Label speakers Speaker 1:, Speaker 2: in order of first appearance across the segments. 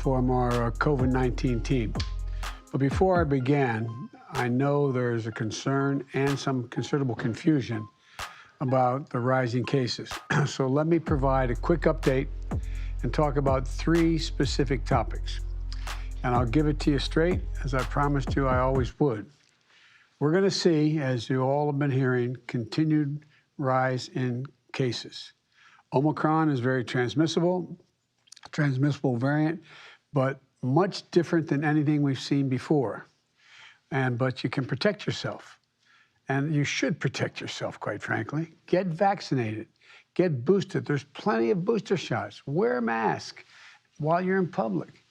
Speaker 1: from our COVID-19 team. But before I began, I know there's a concern and some considerable confusion about the rising cases. So let me provide a quick update and talk about 3 specific topics. And I'll give it to you straight, as I promised you I always would. We're going to see, as you all have been hearing, continued rise in cases. Omicron is very transmissible variant, but much different than anything we've seen before. But you can protect yourself. And you should protect yourself, quite frankly. Get vaccinated. Get boosted. There's plenty of booster shots. Wear a mask while you're in public.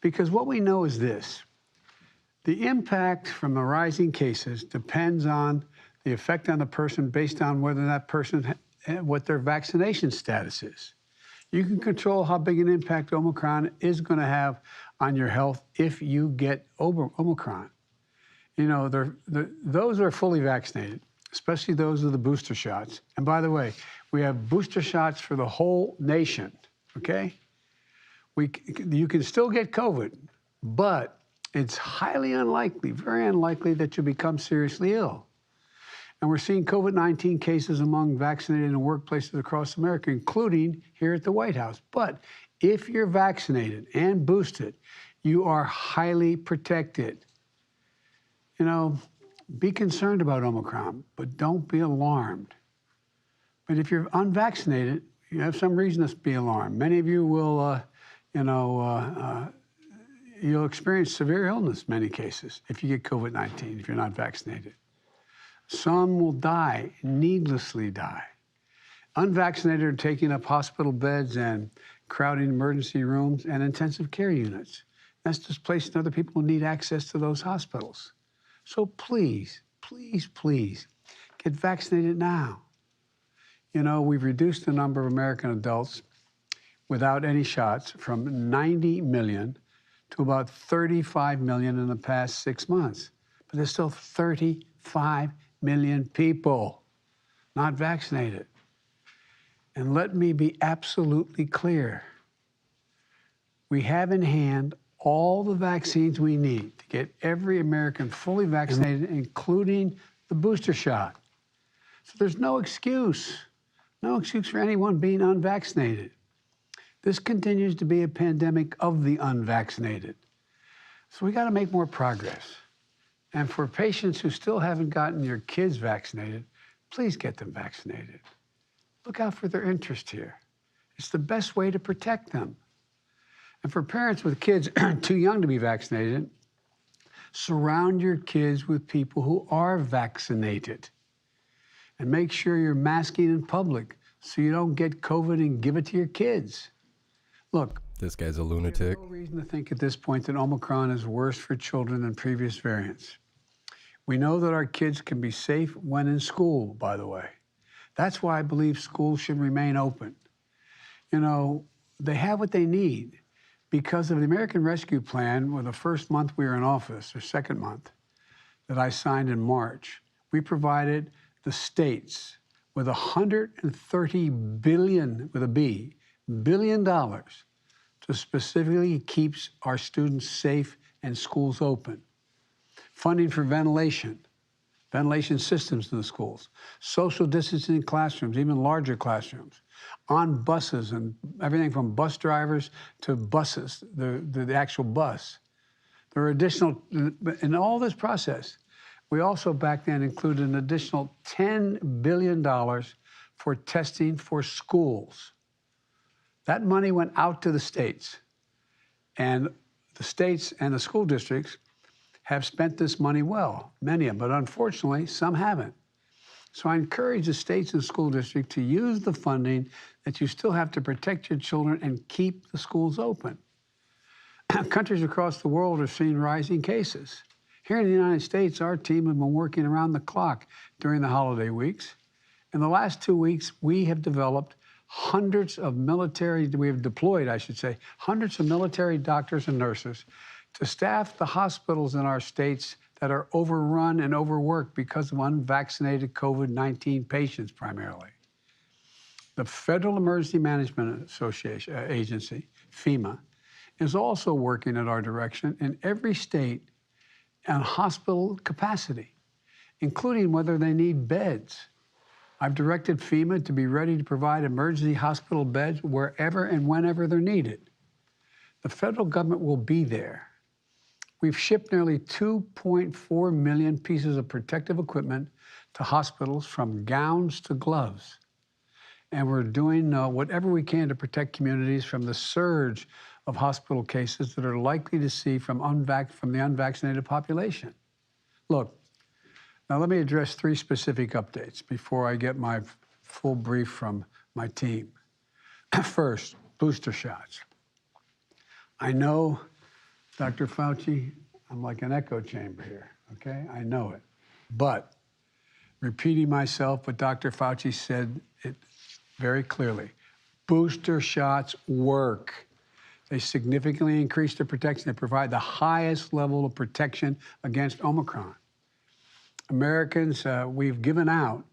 Speaker 1: Because what we know is this. The impact from the rising cases depends on the effect on the person based on whether that person, what their vaccination status is. You can control how big an impact Omicron is going to have on your health if you get Omicron. You know, those are fully vaccinated, especially those with the booster shots. And by the way, we have booster shots for the whole nation, okay? You can still get COVID, but it's highly unlikely, very unlikely that you become seriously ill. And we're seeing COVID-19 cases among vaccinated in workplaces across America, including here at the White House. But if you're vaccinated and boosted, you are highly protected. You know, be concerned about Omicron, but don't be alarmed. But if you're unvaccinated, you have some reason to be alarmed. Many of you will, you'll experience severe illness in many cases if you get COVID-19, if you're not vaccinated. Some will die, needlessly die. Unvaccinated are taking up hospital beds and crowding emergency rooms and intensive care units. That's displacing other people who need access to those hospitals. So please, please, please, get vaccinated now. You know, we've reduced the number of American adults without any shots from 90 million to about 35 million in the past 6 months. But there's still 35 million people not vaccinated. And let me be absolutely clear. We have in hand all the vaccines we need to get every American fully vaccinated, including the booster shot. So there's no excuse for anyone being unvaccinated. This continues to be a pandemic of the unvaccinated. So we got to make more progress. And for patients who still haven't gotten your kids vaccinated, please get them vaccinated. Look out for their interest here. It's the best way to protect them. And for parents with kids too young to be vaccinated, surround your kids with people who are vaccinated. And make sure you're masking in public so you don't get COVID and give it to your kids. Look,
Speaker 2: this guy's a lunatic.
Speaker 1: There's no reason to think at this point that Omicron is worse for children than previous variants. We know that our kids can be safe when in school, by the way. That's why I believe schools should remain open. You know, they have what they need because of the American Rescue Plan, with the first month we were in office, or second month, that I signed in March. We provided the states with $130 billion, with a B, $billion to specifically keep our students safe and schools open. Funding for ventilation systems in the schools, social distancing in classrooms, even larger classrooms, on buses and everything from bus drivers to buses, the actual bus. There are additional, in all this process, we also back then included an additional $10 billion for testing for schools. That money went out to the states, and the states and the school districts have spent this money well, many of them, but unfortunately, some haven't. So I encourage the states and school districts to use the funding that you still have to protect your children and keep the schools open. Countries across the world are seeing rising cases. Here in the United States, our team has been working around the clock during the holiday weeks. In the last 2 weeks, we have developed hundreds of military doctors and nurses to staff the hospitals in our states that are overrun and overworked because of unvaccinated COVID-19 patients primarily. The Federal Emergency Management Agency, FEMA, is also working at our direction in every state on hospital capacity, including whether they need beds. I've directed FEMA to be ready to provide emergency hospital beds wherever and whenever they're needed. The federal government will be there. We've shipped nearly 2.4 million pieces of protective equipment to hospitals, from gowns to gloves. And we're doing whatever we can to protect communities from the surge of hospital cases that are likely to see from the unvaccinated population. Look, now let me address 3 specific updates before I get my full brief from my team. First, booster shots. I know, Dr. Fauci, I'm like an echo chamber here, okay? I know it. But repeating myself, but Dr. Fauci said it very clearly. Booster shots work. They significantly increase the protection. They provide the highest level of protection against Omicron. Americans, we've given out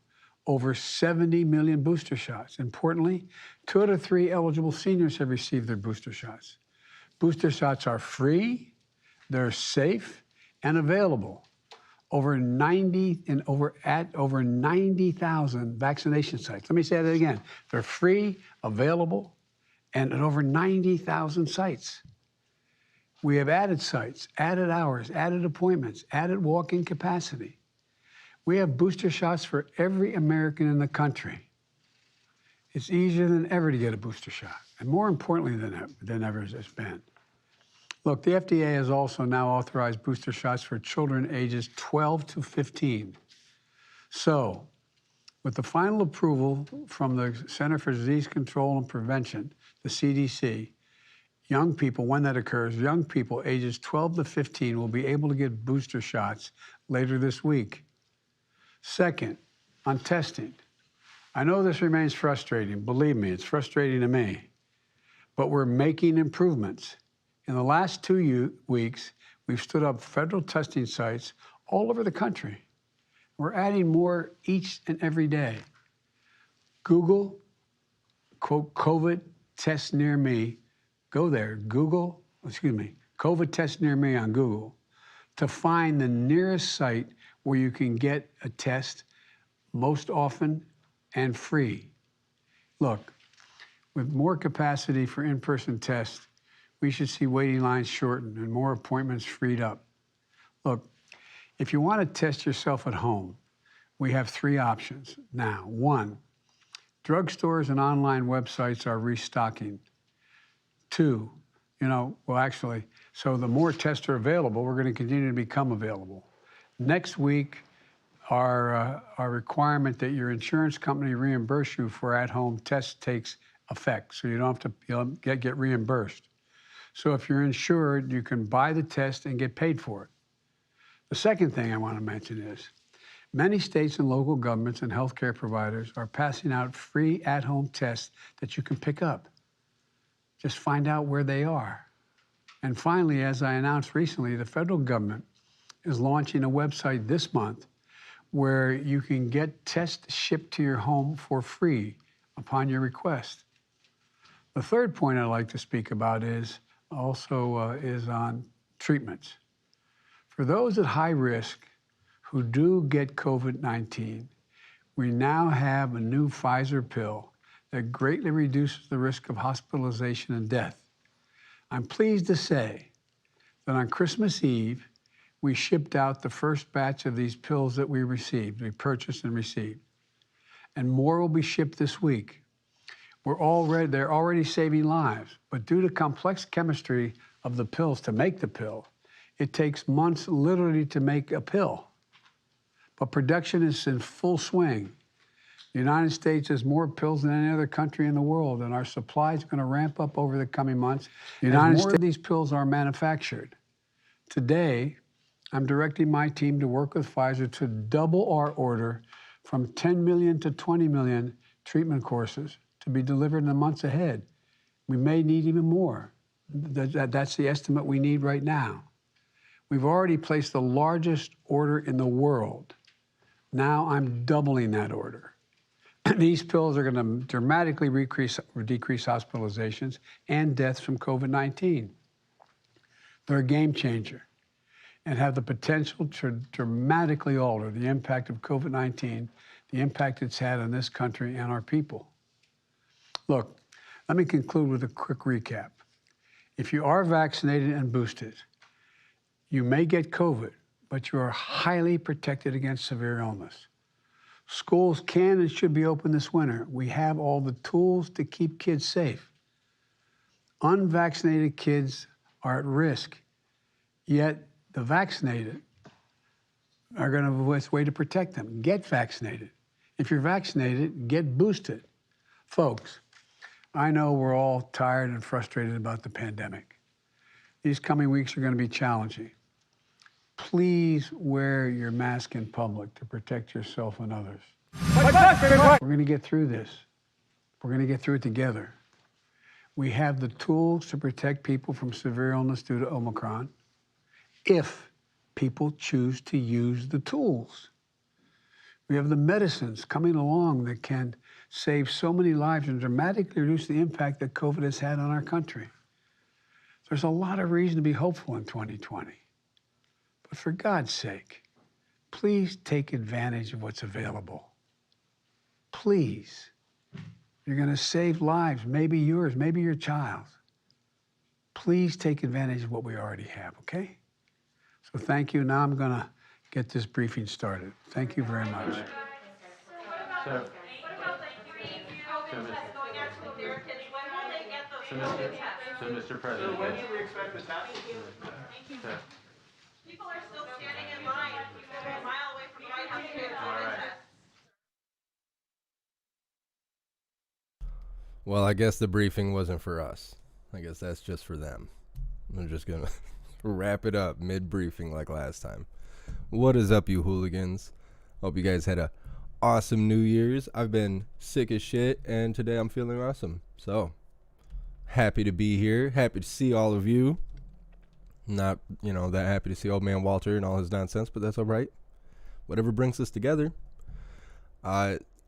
Speaker 1: over 70 million booster shots. Importantly, 2 out of 3 eligible seniors have received their booster shots. Booster shots are free, they're safe, and available at over 90,000 vaccination sites. Let me say that again. They're free, available, and at over 90,000 sites. We have added sites, added hours, added appointments, added walk-in capacity. We have booster shots for every American in the country. It's easier than ever to get a booster shot, and more importantly than ever it's been. Look, the FDA has also now authorized booster shots for children ages 12 to 15. So, with the final approval from the Center for Disease Control and Prevention, the CDC, young people, when that occurs, young people ages 12 to 15 will be able to get booster shots later this week. Second, on testing. I know this remains frustrating. Believe me, it's frustrating to me. But we're making improvements. In the last 2 weeks, we've stood up federal testing sites all over the country. We're adding more each and every day. Google, quote, COVID test near me. Go there, COVID test near me on Google to find the nearest site where you can get a test most often and free. Look, with more capacity for in-person tests, we should see waiting lines shortened and more appointments freed up. Look, if you want to test yourself at home, we have 3 options now. 1, drugstores and online websites are restocking. 2, so the more tests are available, we're going to continue to become available. Next week, our requirement that your insurance company reimburse you for at-home tests takes effect, so you don't have to get reimbursed. So if you're insured, you can buy the test and get paid for it. The second thing I want to mention is many states and local governments and healthcare providers are passing out free at-home tests that you can pick up. Just find out where they are. And finally, as I announced recently, the federal government is launching a website this month where you can get tests shipped to your home for free upon your request. The third point I'd like to speak about is on treatments. For those at high risk who do get COVID-19, we now have a new Pfizer pill that greatly reduces the risk of hospitalization and death. I'm pleased to say that on Christmas Eve, we shipped out the first batch of these pills that we purchased and received. And more will be shipped this week. They're already saving lives, but due to complex chemistry of the pills to make the pill, it takes months literally to make a pill. But production is in full swing. The United States has more pills than any other country in the world, and our supply is going to ramp up over the coming months. As more of these pills are manufactured. Today, I'm directing my team to work with Pfizer to double our order from 10 million to 20 million treatment courses to be delivered in the months ahead. We may need even more. That's the estimate we need right now. We've already placed the largest order in the world. Now I'm doubling that order. These pills are going to dramatically decrease hospitalizations and deaths from COVID-19. They're a game changer and have the potential to dramatically alter the impact of COVID-19, the impact it's had on this country and our people. Look, let me conclude with a quick recap. If you are vaccinated and boosted, you may get COVID, but you are highly protected against severe illness. Schools can and should be open this winter. We have all the tools to keep kids safe. Unvaccinated kids are at risk, yet the vaccinated are going to have a way to protect them. Get vaccinated. If you're vaccinated, get boosted. Folks, I know we're all tired and frustrated about the pandemic. These coming weeks are going to be challenging. Please wear your mask in public to protect yourself and others. We're going to get through this. We're going to get through it together. We have the tools to protect people from severe illness due to Omicron if people choose to use the tools. We have the medicines coming along that can save so many lives and dramatically reduce the impact that COVID has had on our country. There's a lot of reason to be hopeful in 2020. But for God's sake, please take advantage of what's available. Please. You're going to save lives, maybe yours, maybe your child's. Please take advantage of what we already have, okay? So thank you. Now I'm going to get this briefing started. Thank you very much.
Speaker 2: So, Mr. President.
Speaker 3: So when should we expect this happening?
Speaker 4: Thank you. People are still standing in line. People are a mile away from the White House to get
Speaker 2: All right.
Speaker 4: test.
Speaker 2: Well, I guess the briefing wasn't for us. I guess that's just for them. I'm just going to wrap it up mid-briefing like last time. What is up, you hooligans? Hope you guys had a awesome New Year's. I've been sick as shit, and today I'm feeling awesome. So, happy to be here. Happy to see all of you. Not, that happy to see old man Walter and all his nonsense, but that's all right. Whatever brings us together.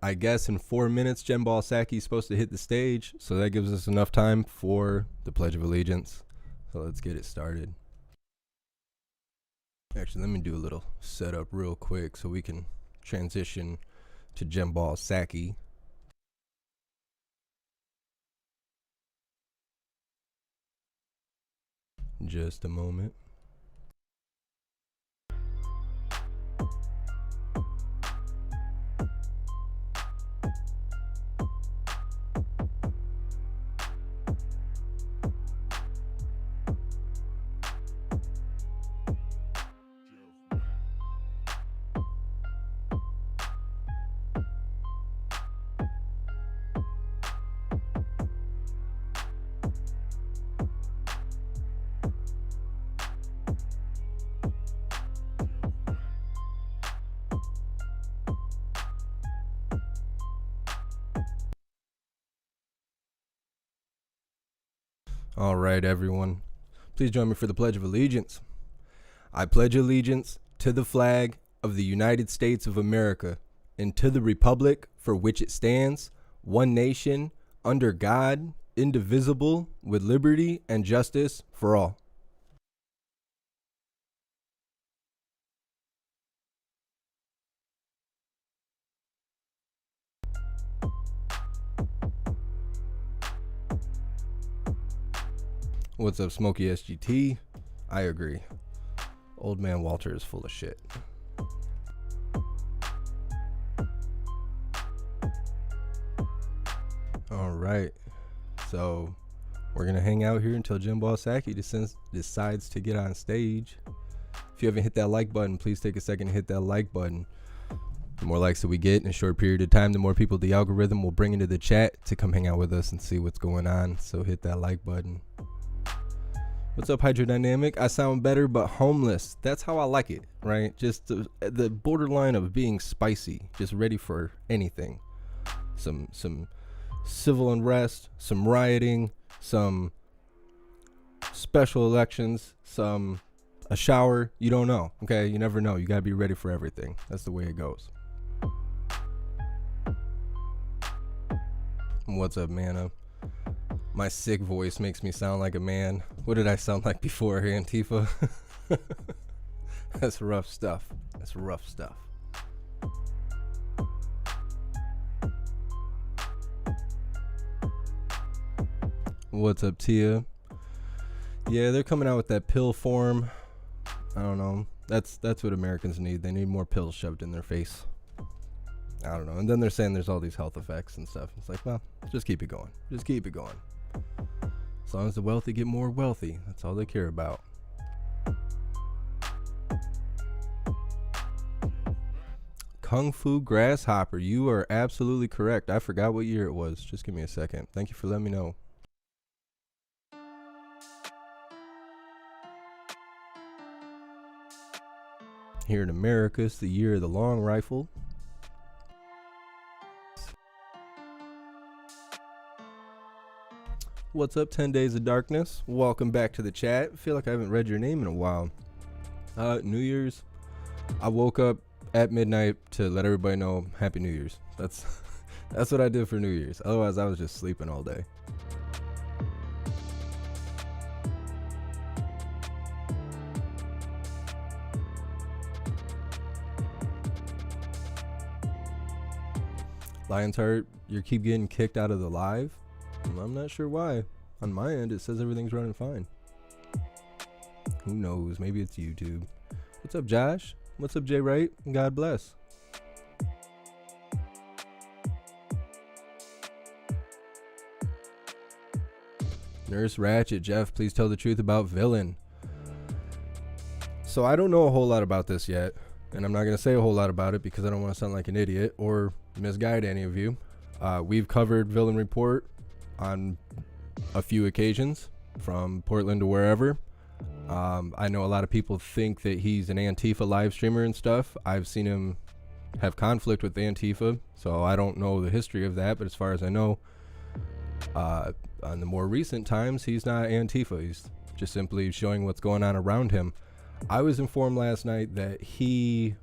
Speaker 2: I guess in 4 minutes, Psaki is supposed to hit the stage, so that gives us enough time for the Pledge of Allegiance. So let's get it started. Actually, let me do a little setup real quick so we can transition to Psaki. Just a moment. All right, everyone. Please join me for the Pledge of Allegiance. I pledge allegiance to the flag of the United States of America and to the republic for which it stands, one nation, under God, indivisible, with liberty and justice for all. What's up, Smokey SGT? I agree. Old man Walter is full of shit. All right. So we're going to hang out here until Psaki decides to get on stage. If you haven't hit that like button, please take a second to hit that like button. The more likes that we get in a short period of time, the more people the algorithm will bring into the chat to come hang out with us and see what's going on. So hit that like button. What's up, Hydrodynamic? I sound better, but homeless. That's how I like it, right? Just the borderline of being spicy, just ready for anything. Some civil unrest, some rioting, some special elections, a shower. You don't know, okay? You never know. You gotta be ready for everything. That's the way it goes. What's up, Mana? My sick voice makes me sound like a man. What did I sound like before, Antifa? That's rough stuff. That's rough stuff. What's up, Tia? Yeah, they're coming out with that pill form. I don't know. That's what Americans need. They need more pills shoved in their face. I don't know. And then they're saying there's all these health effects and stuff. It's like, well, just keep it going. Just keep it going. As long as the wealthy get more wealthy, that's all they care about. Kung Fu Grasshopper, you are absolutely correct. I forgot what year it was. Just give me a second. Thank you for letting me know. Here in America, it's the year of the long rifle. What's up, 10 Days of Darkness? Welcome back to the chat. I feel like I haven't read your name in a while. New Year's, I woke up at midnight to let everybody know Happy New Year's. That's what I did for New Year's. Otherwise, I was just sleeping all day. Lion's Heart, you keep getting kicked out of the live. I'm not sure why. On my end, it says everything's running fine. Who knows? Maybe it's YouTube. What's up, Josh? What's up, Jay Wright? God bless. Nurse Ratchet, Jeff, please tell the truth about Villain. So I don't know a whole lot about this yet, and I'm not going to say a whole lot about it because I don't want to sound like an idiot or misguide any of you. We've covered Villain Report on a few occasions, from Portland to wherever. I know a lot of people think that he's an Antifa live streamer and stuff. I've seen him have conflict with Antifa, so I don't know the history of that, but as far as I know, on the more recent times, he's not Antifa. He's just simply showing what's going on around him. I was informed last night that he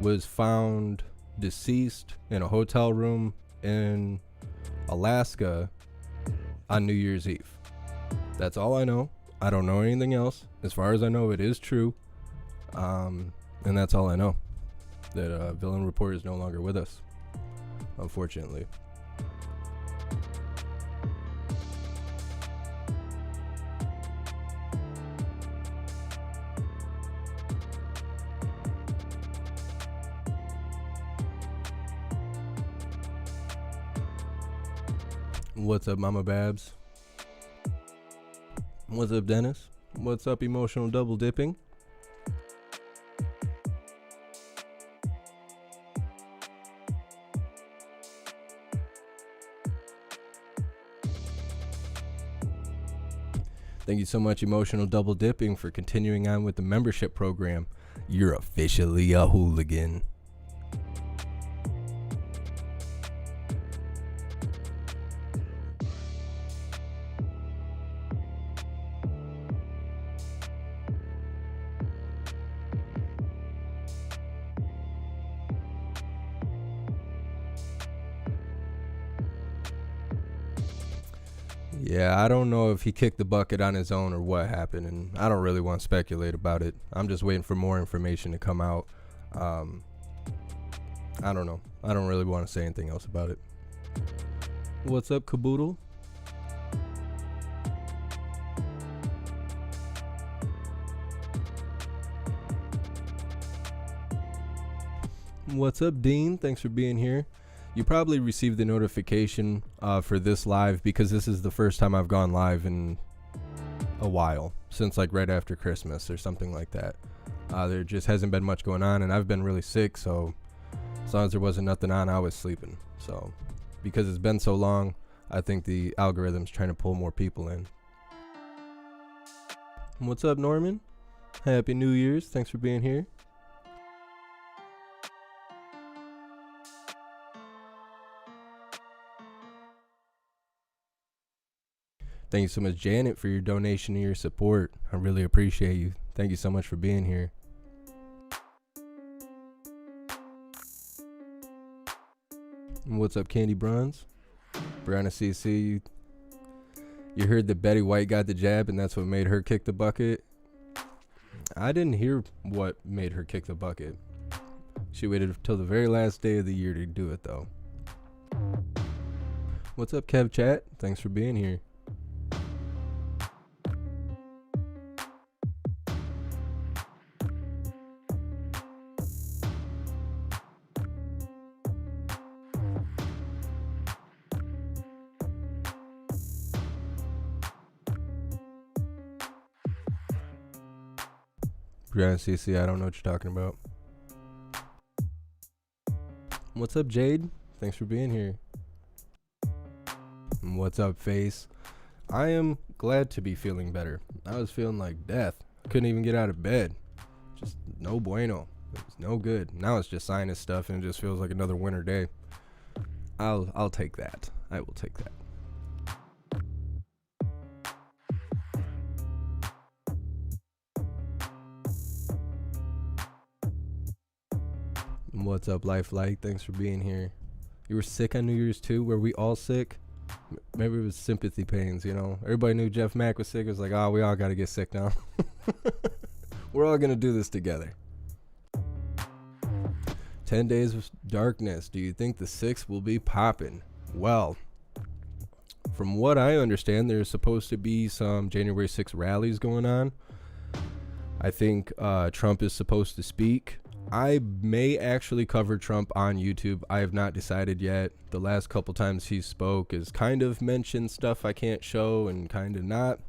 Speaker 2: was found deceased in a hotel room in Alaska on New Year's Eve. That's all I know. I don't know anything else. As far as I know, it is true. And that's all I know. That Villain Report is no longer with us, unfortunately. What's up, Mama Babs? What's up, Dennis? What's up, Emotional Double Dipping? Thank you so much, Emotional Double Dipping, for continuing on with the membership program. You're officially a hooligan. Yeah, I don't know if he kicked the bucket on his own or what happened, and I don't really want to speculate about it. I'm just waiting for more information to come out. I don't know. I don't really want to say anything else about it. What's up, Caboodle? What's up, Dean? Thanks for being here. You probably received the notification for this live because this is the first time I've gone live in a while, since like right after Christmas or something like that. There just hasn't been much going on, and I've been really sick, so as long as there wasn't nothing on, I was sleeping. So because it's been so long, I think the algorithm's trying to pull more people in. What's up, Norman? Happy New Year's. Thanks for being here. Thank you so much, Janet, for your donation and your support. I really appreciate you. Thank you so much for being here. And what's up, Candy Bronze? Brianna CC, You heard that Betty White got the jab and that's what made her kick the bucket. I didn't hear what made her kick the bucket. She waited till the very last day of the year to do it, though. What's up, Kev Chat? Thanks for being here. Brian CC, I don't know what you're talking about. What's up, Jade? Thanks for being here. And what's up, Face? I am glad to be feeling better. I was feeling like death. Couldn't even get out of bed. Just no bueno. It was no good. Now it's just sinus stuff and it just feels like another winter day. I'll take that. I will take that. What's up, Life Light? Thanks for being here. You were sick on New Year's too? Were we all sick? Maybe it was sympathy pains, you know? Everybody knew Jeff Mack was sick. It was like, oh, we all got to get sick now. We're all going to do this together. 10 Days of Darkness. Do you think the 6th will be popping? Well, from what I understand, there's supposed to be some January 6th rallies going on. I think Trump is supposed to speak. I may actually cover Trump on YouTube. I have not decided yet. The last couple times he spoke is kind of mentioned stuff I can't show and kind of not.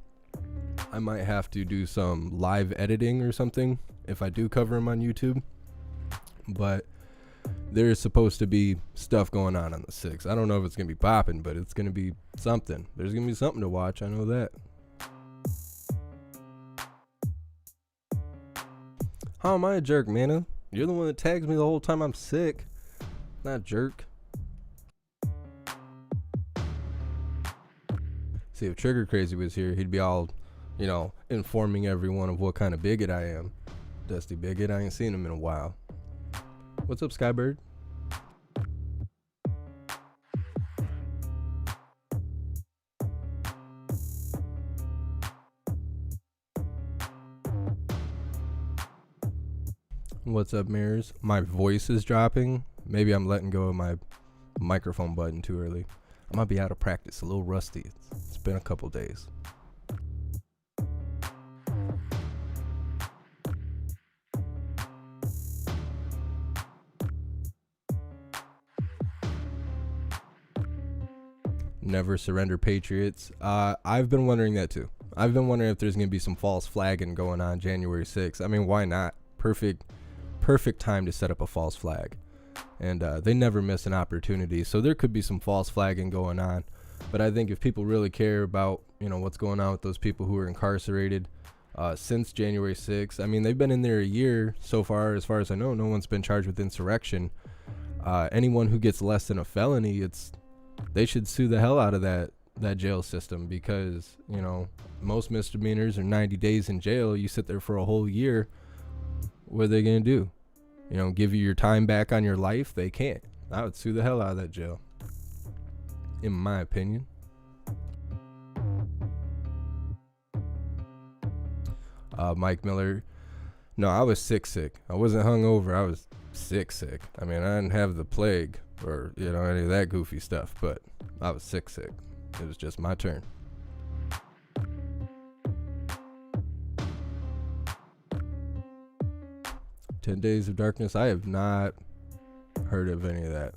Speaker 2: I might have to do some live editing or something if I do cover him on YouTube. But there's supposed to be stuff going on the 6th. I don't know if it's going to be popping, but it's going to be something. There's going to be something to watch. I know that. How am I a jerk, Mana? You're the one that tags me the whole time I'm sick. Not jerk. See, if Trigger Crazy was here, he'd be all, you know, informing everyone of what kind of bigot I am. Dusty bigot, I ain't seen him in a while. What's up, Skybird? What's up, Mirrors? My voice is dropping. Maybe I'm letting go of my microphone button too early. I might be out of practice, a little rusty. It's been a couple days. Never surrender, Patriots. I've been wondering that too. I've been wondering if there's going to be some false flagging going on January 6th. I mean, why not? Perfect time to set up a false flag. And they never miss an opportunity. So there could be some false flagging going on. But I think if people really care about, you know, what's going on with those people who are incarcerated since January 6th, I mean, they've been in there a year so far. As far as I know, no one's been charged with insurrection. Anyone who gets less than a felony, they should sue the hell out of that jail system, because, you know, most misdemeanors are 90 days in jail. You sit there for a whole year. What are they going to do? You know, give you your time back on your life? They can't. I would sue the hell out of that jail, in my opinion. Mike Miller. No, I was sick. I wasn't hungover. I was sick. I mean, I didn't have the plague or, you know, any of that goofy stuff, but I was sick. It was just my turn. "10 Days of Darkness." I have not heard of any of that.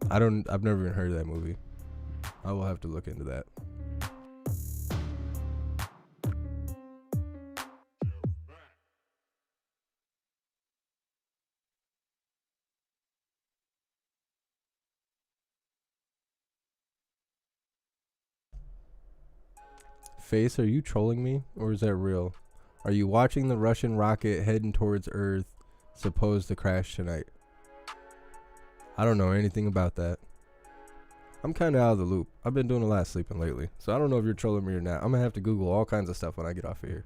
Speaker 2: I've never even heard of that movie. I will have to look into that. Face, are you trolling me, or is that real? Are you watching the Russian rocket heading towards Earth, supposed to crash tonight? I don't know anything about that. I'm kind of out of the loop. I've been doing a lot of sleeping lately, so I don't know if you're trolling me or not. I'm gonna have to Google all kinds of stuff when I get off of here.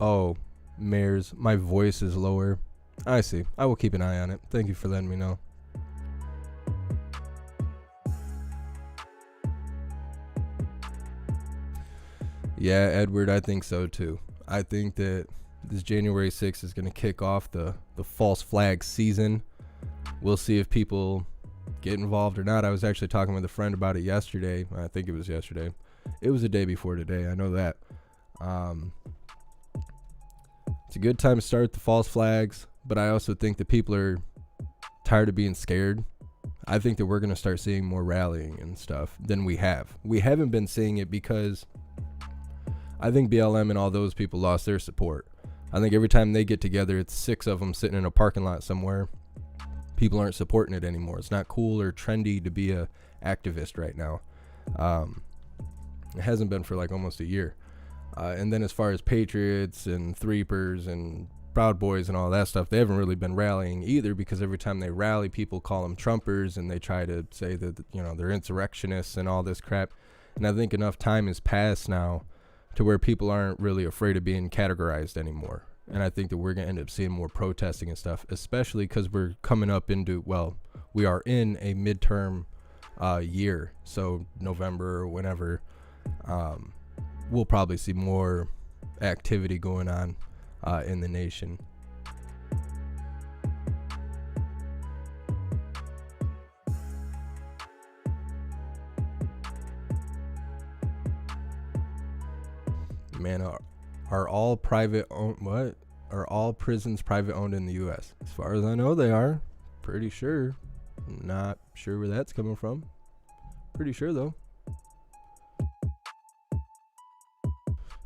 Speaker 2: Oh, Mares, my voice is lower. I see. I will keep an eye on it. Thank you for letting me know. Yeah, Edward, I think so too. I think that this January 6th is going to kick off the false flag season. We'll see if people get involved or not. I was actually talking with a friend about it yesterday. I think it was yesterday. It was the day before today. I know that. It's a good time to start the false flags, but I also think that people are tired of being scared. I think that we're going to start seeing more rallying and stuff than we have. We haven't been seeing it because I think BLM and all those people lost their support. I think every time they get together, it's 6 of them sitting in a parking lot somewhere. People aren't supporting it anymore. It's not cool or trendy to be a activist right now. It hasn't been for like almost a year. And then as far as Patriots and Threepers and Proud Boys and all that stuff, they haven't really been rallying either, because every time they rally, people call them Trumpers and they try to say that, you know, they're insurrectionists and all this crap. And I think enough time has passed now to where people aren't really afraid of being categorized anymore. And I think that we're going to end up seeing more protesting and stuff, especially because we're coming up into, well, we are in a midterm year. So November or whenever, we'll probably see more activity going on in the nation. Man, are all private owned? What? Are all prisons private owned in the U.S.? As far as I know, they are. Pretty sure. Not sure where that's coming from. Pretty sure though.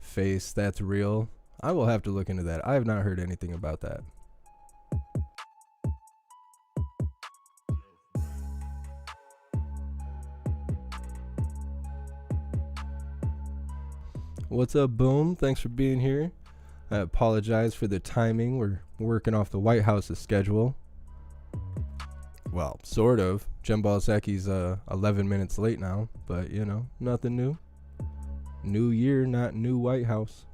Speaker 2: Face, that's real. I will have to look into that. I have not heard anything about that. What's up, Boom? Thanks for being here. I apologize for the timing. We're working off the White House's schedule. Well, sort of. Jim Balsaki's 11 minutes late now, but you know, nothing new. New year, not new White House.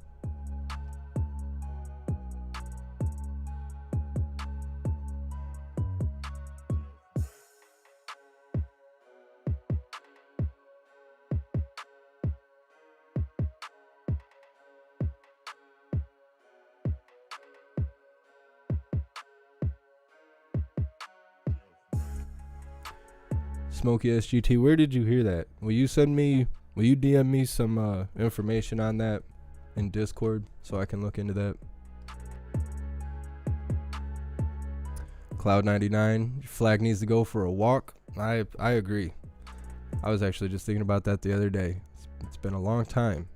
Speaker 2: Smokey SGT, where did you hear that? Will you DM me some information on that in Discord so I can look into that? Cloud99, your flag needs to go for a walk. I agree. I was actually just thinking about that the other day. It's been a long time.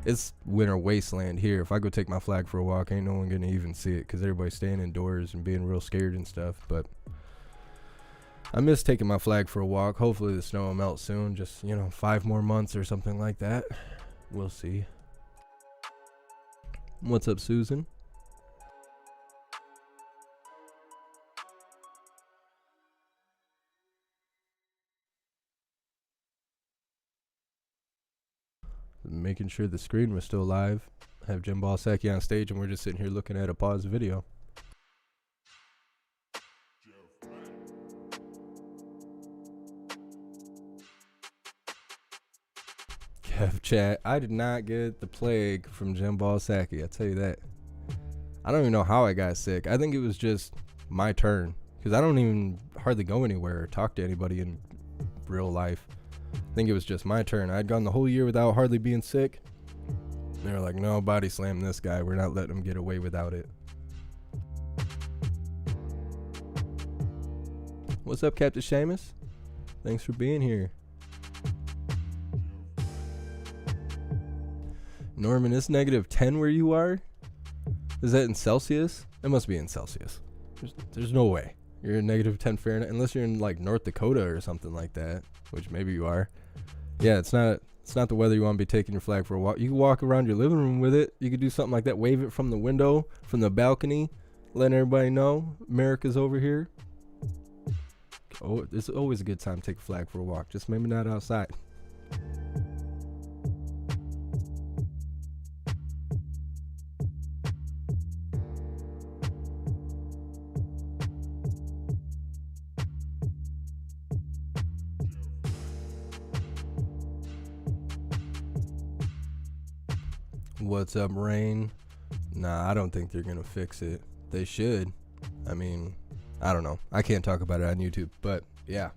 Speaker 2: It's winter wasteland here. If I go take my flag for a walk, ain't no one gonna even see it because everybody's staying indoors and being real scared and stuff. But I miss taking my flag for a walk. Hopefully the snow will melt soon. Just, 5 more months or something like that. We'll see. What's up, Susan? Making sure the screen was still live. I have Jim Balsaki on stage and we're just sitting here looking at a paused video. Kev chat, I did not get the plague from Jim Balsaki, I tell you that. I don't even know how I got sick. I think it was just my turn, because I don't even hardly go anywhere or talk to anybody in real life. I think it was just my turn. I'd gone the whole year without hardly being sick. They were like, no, body slam this guy. We're not letting him get away without it. What's up, Captain Seamus? Thanks for being here. Norman, it's -10 where you are? Is that in Celsius? It must be in Celsius. There's no way. You're in -10 Fahrenheit, unless you're in like North Dakota or something like that, which maybe you are. Yeah, it's not the weather you want to be taking your flag for a walk. You can walk around your living room with it. You could do something like that. Wave it from the window, from the balcony, letting everybody know America's over here. Oh, it's always a good time to take a flag for a walk. Just maybe not outside. What's up, Rain? Nah, I don't think they're gonna fix it. They should. I mean, I don't know. I can't talk about it on YouTube, but yeah.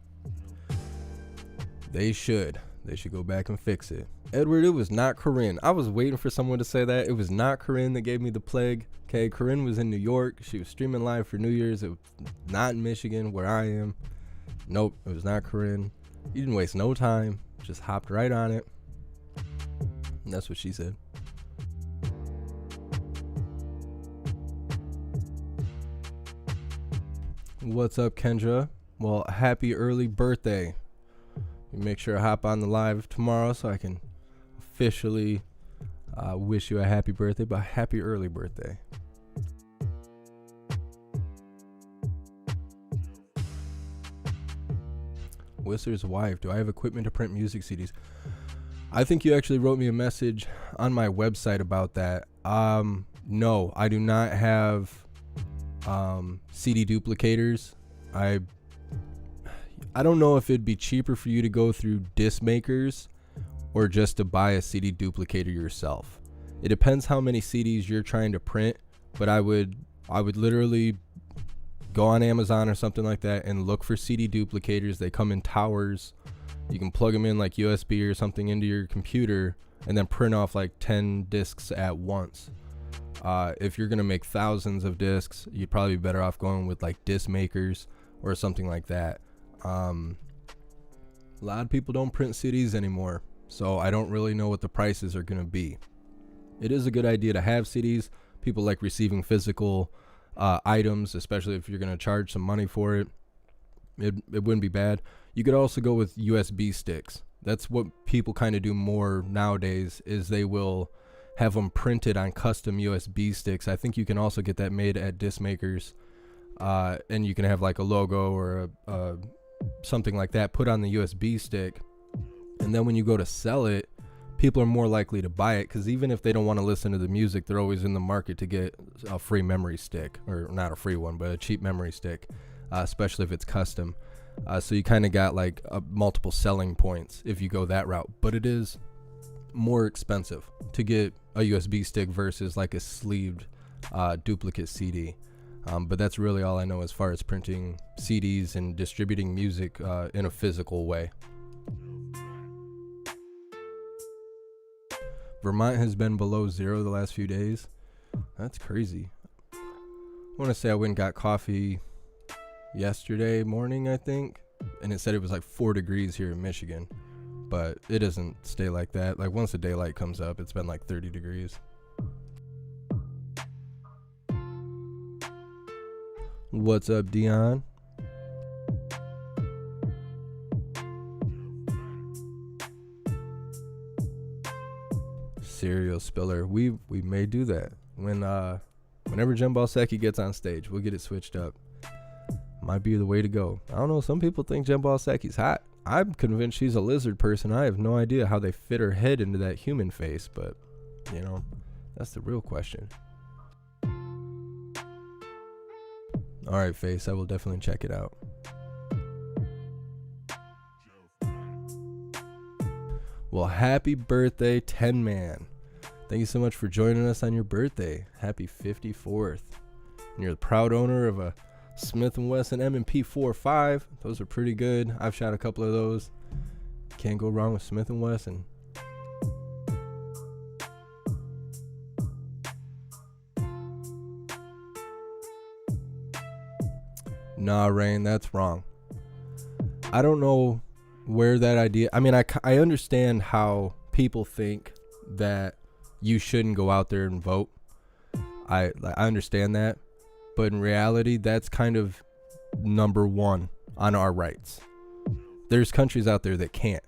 Speaker 2: They should. They should go back and fix it. Edward, it was not Corinne. I was waiting for someone to say that. It was not Corinne that gave me the plague. Okay, Corinne was in New York. She was streaming live for New Year's. It was not in Michigan, where I am. Nope, it was not Corinne. You didn't waste no time. Just hopped right on it. And that's what she said. What's up, Kendra? Well, happy early birthday. Make sure to hop on the live tomorrow so I can officially wish you a happy birthday, but happy early birthday. Whistler's wife, do I have equipment to print music CDs? I think you actually wrote me a message on my website about that. No, I do not have CD duplicators. I don't know if it'd be cheaper for you to go through disc makers or just to buy a CD duplicator yourself. It depends how many CDs you're trying to print, but I would literally go on Amazon or something like that and look for CD duplicators. They come in towers. You can plug them in like USB or something into your computer and then print off like 10 discs at once. If you're gonna make thousands of discs, you'd probably be better off going with like disc makers or something like that. A lot of people don't print CDs anymore, so I don't really know what the prices are going to be. It is a good idea to have CDs. People like receiving physical items, especially if you're going to charge some money for it. It wouldn't be bad. You could also go with USB sticks. That's what people kind of do more nowadays, is they will have them printed on custom USB sticks. I think you can also get that made at disc makers, and you can have like a logo or something like that put on the USB stick, and then when you go to sell it, people are more likely to buy it, because even if they don't want to listen to the music, they're always in the market to get a free memory stick, or not a free one, but a cheap memory stick, especially if it's custom. So you kind of got like multiple selling points if you go that route, but it is more expensive to get a USB stick versus like a sleeved duplicate CD. But that's really all I know as far as printing CDs and distributing music in a physical way. Vermont has been below 0 the last few days. That's crazy. I want to say I went and got coffee yesterday morning, I think, and it said it was like 4 degrees here in Michigan, but it doesn't stay like that. Like once the daylight comes up, it's been like 30 degrees. What's up, Dion? Cereal spiller. We may do that whenever Jumbo Psaki gets on stage. We'll get it switched up. Might be the way to go. I don't know. Some people think Jumbo Psaki's hot. I'm convinced she's a lizard person. I have no idea how they fit her head into that human face, but you know, that's the real question. All right, Face, I will definitely check it out. Well, happy birthday, 10 Man. Thank you so much for joining us on your birthday. Happy 54th. And you're the proud owner of a Smith & Wesson M&P 4.5. Those are pretty good. I've shot a couple of those. Can't go wrong with Smith & Wesson. Nah, Rain, that's wrong. I don't know where that idea... I mean, I understand how people think that you shouldn't go out there and vote. I understand that. But in reality, that's kind of number one on our rights. There's countries out there that can't.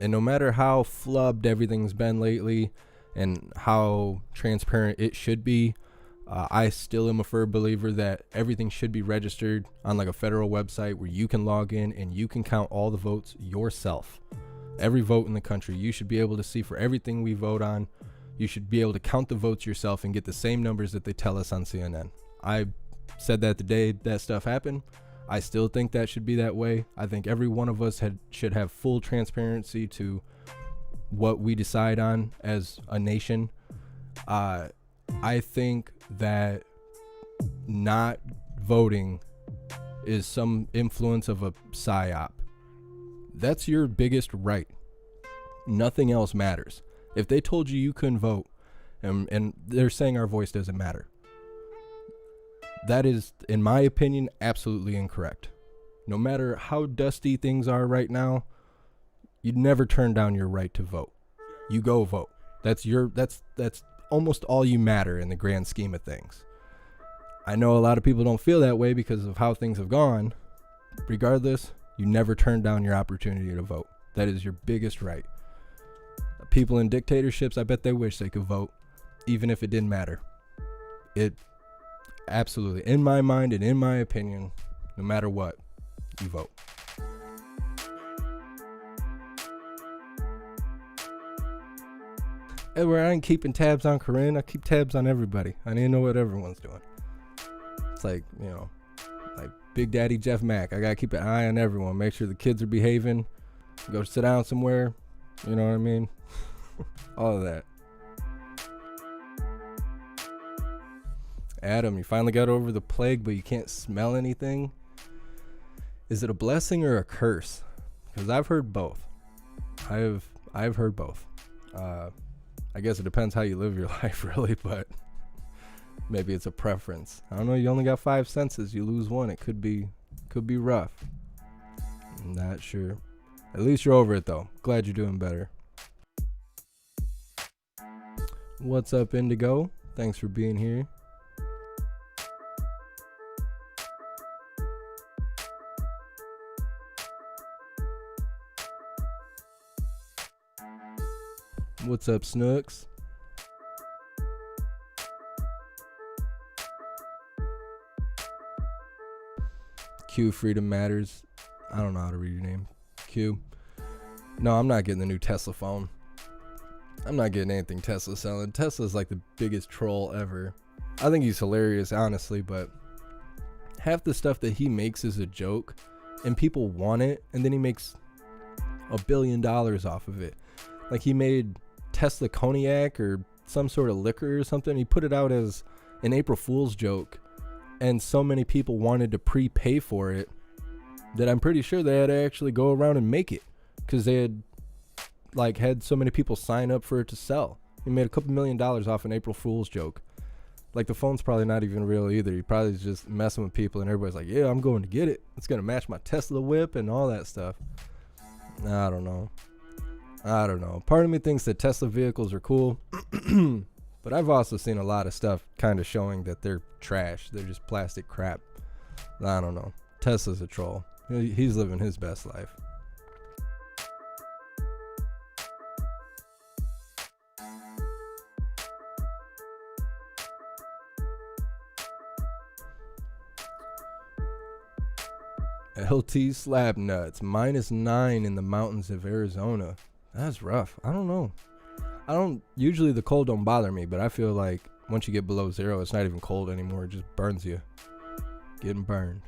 Speaker 2: And no matter how flubbed everything's been lately and how transparent it should be, I still am a firm believer that everything should be registered on like a federal website where you can log in and you can count all the votes yourself. Every vote in the country, you should be able to see for everything we vote on. You should be able to count the votes yourself and get the same numbers that they tell us on CNN. I said that the day that stuff happened. I still think that should be that way. I think every one of us should have full transparency to what we decide on as a nation. I think that not voting is some influence of a psyop. That's your biggest right. Nothing else matters. If they told you you couldn't vote, and they're saying our voice doesn't matter, that is, in my opinion, absolutely incorrect. No matter how dusty things are right now, you'd never turn down your right to vote. You go vote. That's almost all you matter in the grand scheme of things. I know a lot of people don't feel that way because of how things have gone. Regardless, you never turn down your opportunity to vote. That is your biggest right. People in dictatorships, I bet they wish they could vote, even if it didn't matter. It absolutely, in my mind and in my opinion, no matter what, you vote. Edward, I ain't keeping tabs on Corinne. I keep tabs on everybody. I need to know what everyone's doing. It's like, like Big Daddy Jeff Mack. I gotta keep an eye on everyone. Make sure the kids are behaving. Go sit down somewhere. You know what I mean? All of that. Adam, you finally got over the plague, but you can't smell anything. Is it a blessing or a curse? Because I've heard both. I've heard both. I guess it depends how you live your life, really, but maybe it's a preference. I don't know. You only got 5 senses. You lose one. It could be rough. I'm not sure. At least you're over it, though. Glad you're doing better. What's up, Indigo? Thanks for being here. What's up, Snooks? Q, Freedom Matters. I don't know how to read your name. Q. No, I'm not getting the new Tesla phone. I'm not getting anything Tesla selling. Tesla's like the biggest troll ever. I think he's hilarious, honestly, but half the stuff that he makes is a joke, and people want it, and then he makes $1 billion off of it. Like, he made Tesla Cognac or some sort of liquor or something. He put it out as an April Fool's joke, and so many people wanted to prepay for it that I'm pretty sure they had to actually go around and make it, because they had so many people sign up for it to sell. He made a couple $1 million off an April Fool's joke. Like, the phone's probably not even real either. He probably is just messing with people, and everybody's like, yeah, I'm going to get it. It's going to match my Tesla whip and all that stuff. I don't know. Part of me thinks that Tesla vehicles are cool, but I've also seen a lot of stuff kind of showing that they're trash. They're just plastic crap. I don't know. Tesla's a troll. He's living his best life. LT slab nuts, -9 in the mountains of Arizona. That's rough. I don't know. Usually the cold don't bother me, but I feel like once you get below 0, it's not even cold anymore. It just burns you. Getting burned.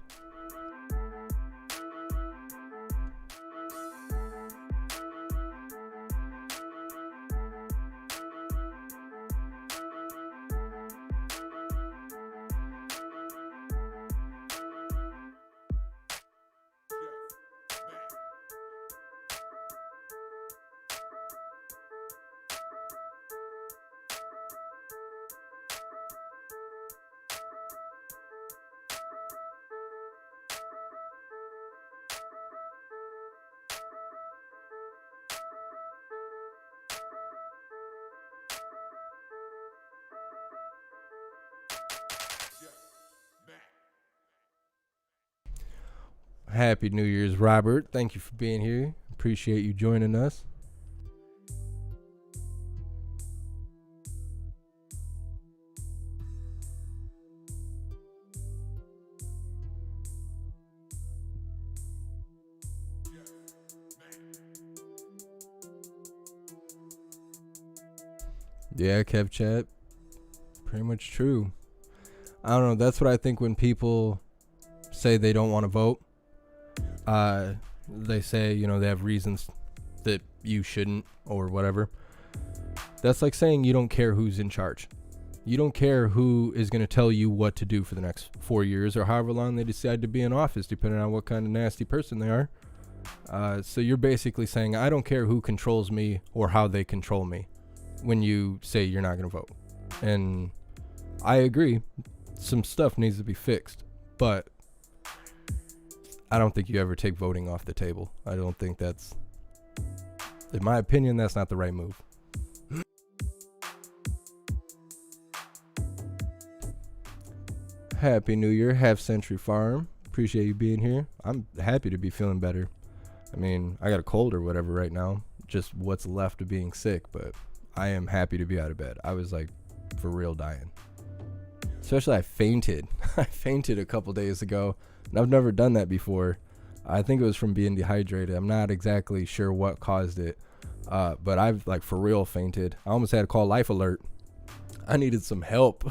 Speaker 2: Happy New Year's, Robert. Thank you for being here. Appreciate you joining us. Yeah, Kev Chat. Pretty much true. I don't know. That's what I think when people say they don't want to vote. They say, they have reasons that you shouldn't or whatever. That's like saying you don't care who's in charge. You don't care who is going to tell you what to do for the next 4 years or however long they decide to be in office, depending on what kind of nasty person they are. So you're basically saying, I don't care who controls me or how they control me when you say you're not going to vote. And I agree, some stuff needs to be fixed, but I don't think you ever take voting off the table. I don't think that's, in my opinion, that's not the right move. Happy New Year, Half Century Farm. Appreciate you being here. I'm happy to be feeling better. I mean, I got a cold or whatever right now, just what's left of being sick, but I am happy to be out of bed. I was like for real dying. Especially I fainted. I fainted a couple days ago, and I've never done that before. I think it was from being dehydrated. I'm not exactly sure what caused it, but I've like for real fainted. I almost had to call Life Alert. I needed some help.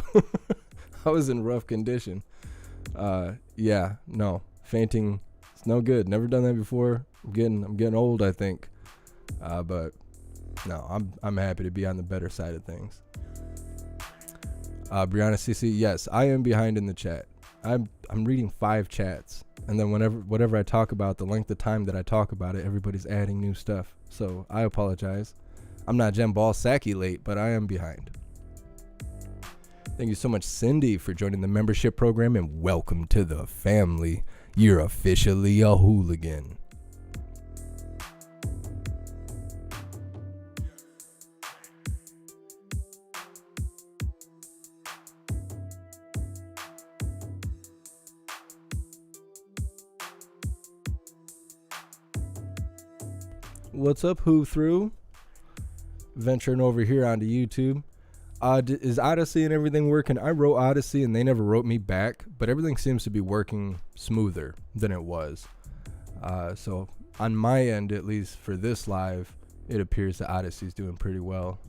Speaker 2: I was in rough condition. Yeah, no, fainting, it's no good. Never done that before. I'm getting old, I think. But no, I'm happy to be on the better side of things. Brianna CC, yes, I am behind in the chat. I'm reading 5 chats, and then whatever I talk about, the length of time that I talk about it, everybody's adding new stuff. So I apologize. I'm not Psaki late, but I am behind. Thank you so much, Cindy, for joining the membership program, and welcome to the family. You're officially a hooligan. What's up, Who Through? Venturing over here onto YouTube. Is Odyssey and everything working? I wrote Odyssey and they never wrote me back, but everything seems to be working smoother than it was. So on my end, at least for this live, it appears that Odyssey's doing pretty well.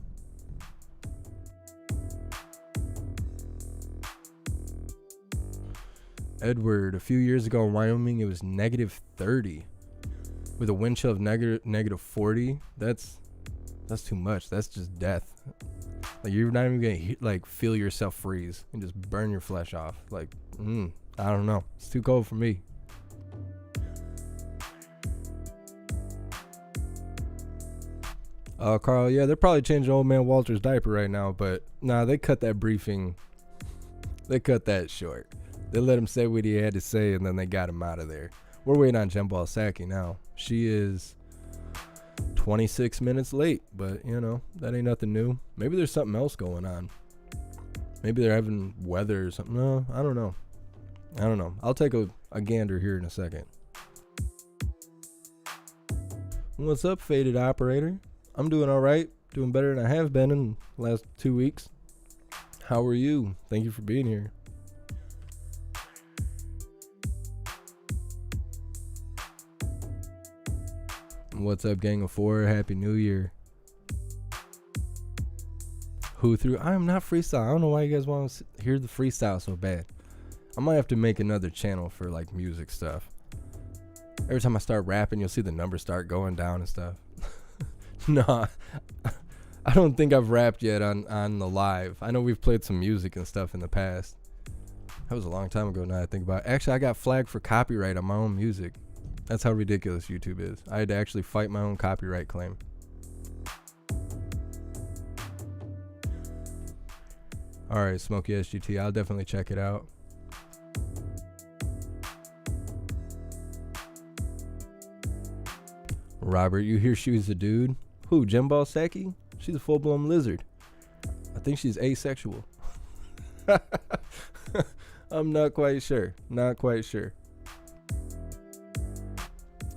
Speaker 2: Edward, a few years ago in Wyoming, it was -30 with a wind chill of negative 40. That's too much. That's just death. Like, you're not even gonna like feel yourself freeze and just burn your flesh off. Like, I don't know. It's too cold for me. Carl, yeah, they're probably changing old man Walter's diaper right now, but nah, they cut that briefing. They cut that short. They let him say what he had to say, and then they got him out of there. We're waiting on Psaki now. She is 26 minutes late, but you know, that ain't nothing new. Maybe there's something else going on. Maybe they're having weather or something. No, I don't know. I'll take a gander here in a second. What's up, Faded Operator? I'm doing all right. Doing better than I have been in the last 2 weeks. How are you? Thank you for being here. What's up, Gang of 4? Happy New Year. Who Through? I am not freestyle. I don't know why you guys want to hear the freestyle so bad. I might have to make another channel for like music stuff. Every time I start rapping, you'll see the numbers start going down and stuff. Nah, I don't think I've rapped yet on the live. I know we've played some music and stuff in the past. That was a long time ago now I think about it. Actually, I got flagged for copyright on my own music. That's how ridiculous YouTube is. I had to actually fight my own copyright claim. Alright, Smokey SGT, I'll definitely check it out. Robert, you hear she was a dude? Who, Psaki? She's a full-blown lizard. I think she's asexual. I'm not quite sure. Not quite sure.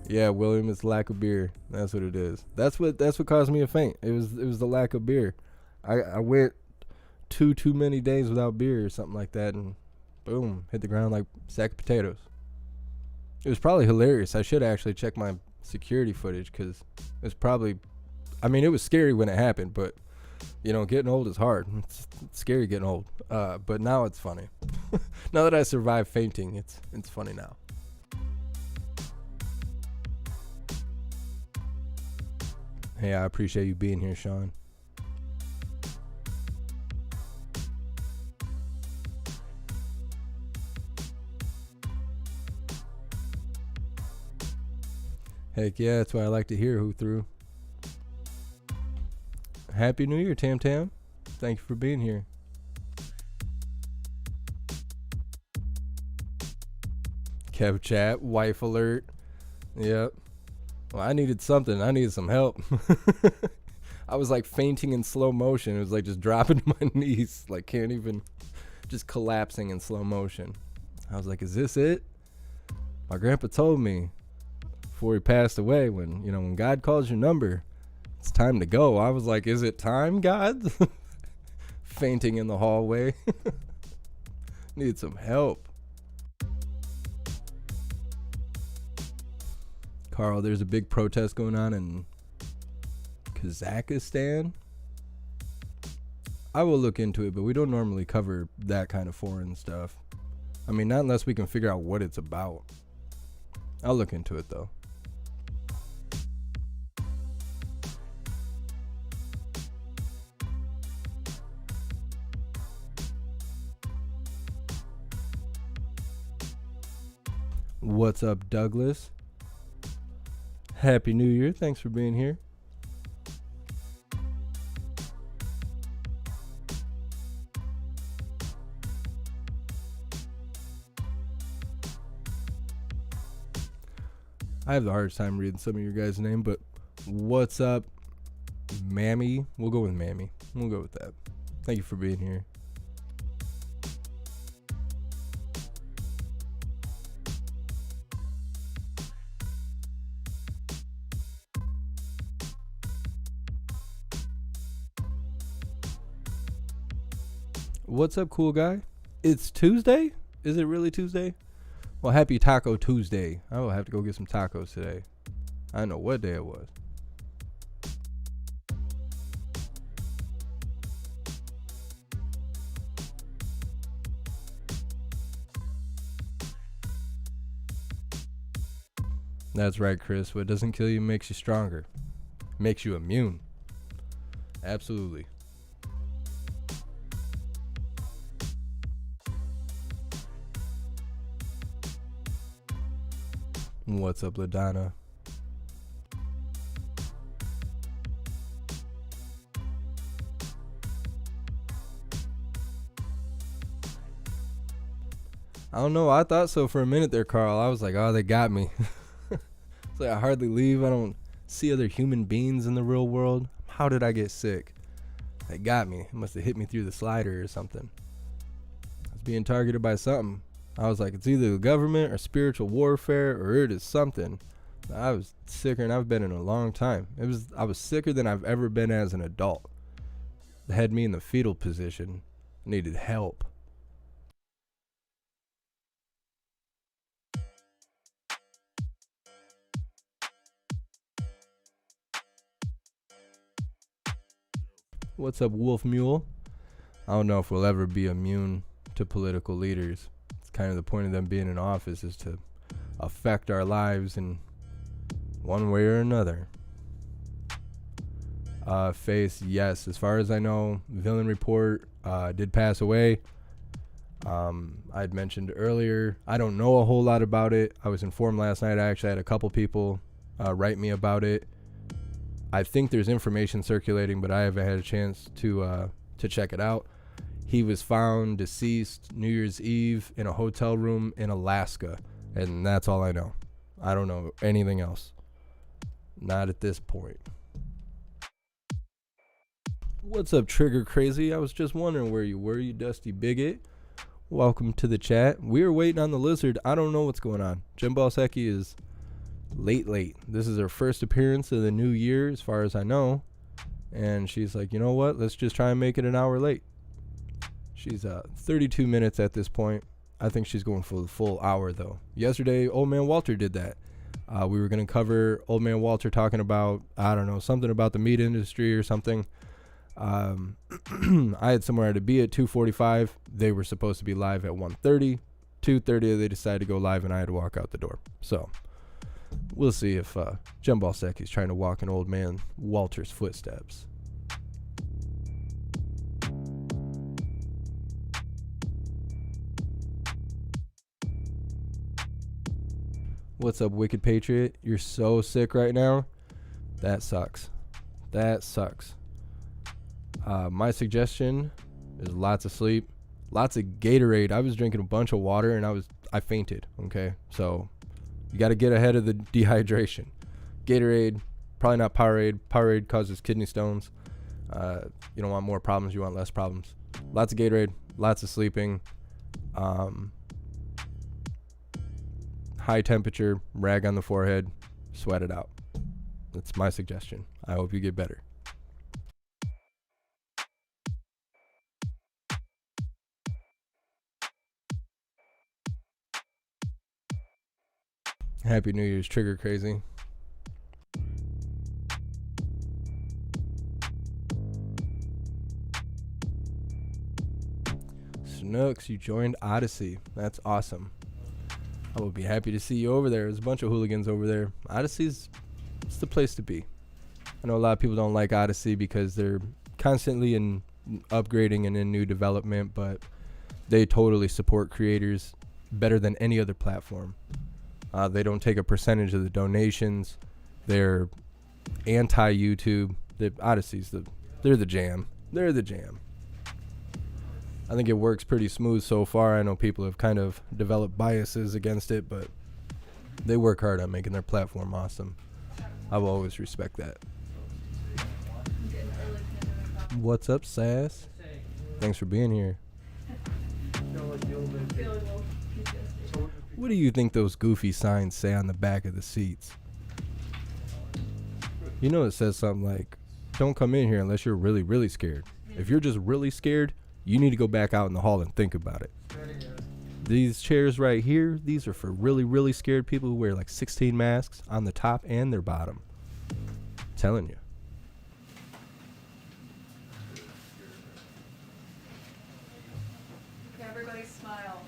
Speaker 2: Yeah, William, it's lack of beer. That's what it is. That's what caused me a faint. It was the lack of beer. I went too many days without beer or something like that, and boom, hit the ground like a sack of potatoes. It was probably hilarious. I should actually check my security footage, because it's probably, I mean, it was scary when it happened, but you know, getting old is hard. It's scary getting old. But now it's funny. Now that I survived fainting, it's funny now. Hey, I appreciate you being here, Sean. Heck yeah, that's why I like to hear who threw. Happy New Year, Tam Tam. Thank you for being here. Kev chat, wife alert. Yep. Well, I needed something. I needed some help. I was like fainting in slow motion. It was like just dropping to my knees. Like can't even, just collapsing in slow motion. I was like, is this it? My grandpa told me before he passed away, when God calls your number, it's time to go. I was like, is it time, God? Fainting in the hallway. Need some help. Carl, there's a big protest going on in Kazakhstan. I will look into it, but we don't normally cover that kind of foreign stuff. I mean, not unless we can figure out what it's about. I'll look into it, though. What's up, Douglas? Happy New Year. Thanks for being here. I have the hardest time reading some of your guys' name, but what's up, Mammy? We'll go with Mammy. We'll go with that. Thank you for being here. What's up, cool guy? It's Tuesday? Is it really Tuesday? Well, happy Taco Tuesday. I will have to go get some tacos today. I don't know what day it was. That's right, Chris. What doesn't kill you makes you stronger. Makes you immune. Absolutely. What's up, LaDonna? I don't know. I thought so for a minute there, Carl. I was like, oh, they got me. It's like I hardly leave. I don't see other human beings in the real world. How did I get sick? They got me. It must have hit me through the slider or something. I was being targeted by something. I was like, it's either the government or spiritual warfare or it is something. I was sicker than I've been in a long time. I was sicker than I've ever been as an adult. They had me in the fetal position. Needed help. What's up, Wolf Mule? I don't know if we'll ever be immune to political leaders. It's kind of the point of them being in office is to affect our lives in one way or another. Face, yes. As far as I know, Villain Report did pass away. I'd mentioned earlier, I don't know a whole lot about it. I was informed last night. I actually had a couple people write me about it. I think there's information circulating, but I haven't had a chance to check it out. He was found deceased New Year's Eve in a hotel room in Alaska, and that's all I know. I don't know anything else. Not at this point. What's up, Trigger Crazy? I was just wondering where you were, you dusty bigot. Welcome to the chat. We're waiting on the lizard. I don't know what's going on. Jimball Psaki is late. This is her first appearance of the new year, as far as I know. And she's like, you know what? Let's just try and make it an hour late. She's 32 minutes at this point. I think she's going for the full hour, though. Yesterday, Old Man Walter did that. We were going to cover Old Man Walter talking about, I don't know, something about the meat industry or something. I had somewhere to be at 2:45. They were supposed to be live at 1:30. 2:30, they decided to go live, and I had to walk out the door. So we'll see if Jimball Psaki's trying to walk in Old Man Walter's footsteps. What's up, Wicked Patriot? You're so sick right now. That sucks. That sucks. My suggestion is lots of sleep, lots of Gatorade. I was drinking a bunch of water and I fainted. Okay, so you got to get ahead of the dehydration. Gatorade, probably not Powerade. Powerade causes kidney stones. You don't want more problems. You want less problems. Lots of Gatorade, lots of sleeping. High temperature, rag on the forehead, sweat it out. That's my suggestion. I hope you get better. Happy New Year's, Trigger Crazy. Snooks, you joined Odyssey. That's awesome. I would be happy to see you over there. There's a bunch of hooligans over there. Odyssey's it's the place to be. I know a lot of people don't like Odyssey because they're constantly in upgrading and in new development, but they totally support creators better than any other platform. They don't take a percentage of the donations. They're anti-YouTube. They're the jam. They're the jam. I think it works pretty smooth so far. I know people have kind of developed biases against it, but they work hard on making their platform awesome. I will always respect that. What's up, Sass? Thanks for being here. What do you think those goofy signs say on the back of the seats? You know, it says something like, don't come in here unless you're really, really scared. If you're just really scared, you need to go back out in the hall and think about it. These chairs right here, these are for really, really scared people who wear like 16 masks on the top and their bottom. I'm telling you.
Speaker 3: Okay, everybody smile.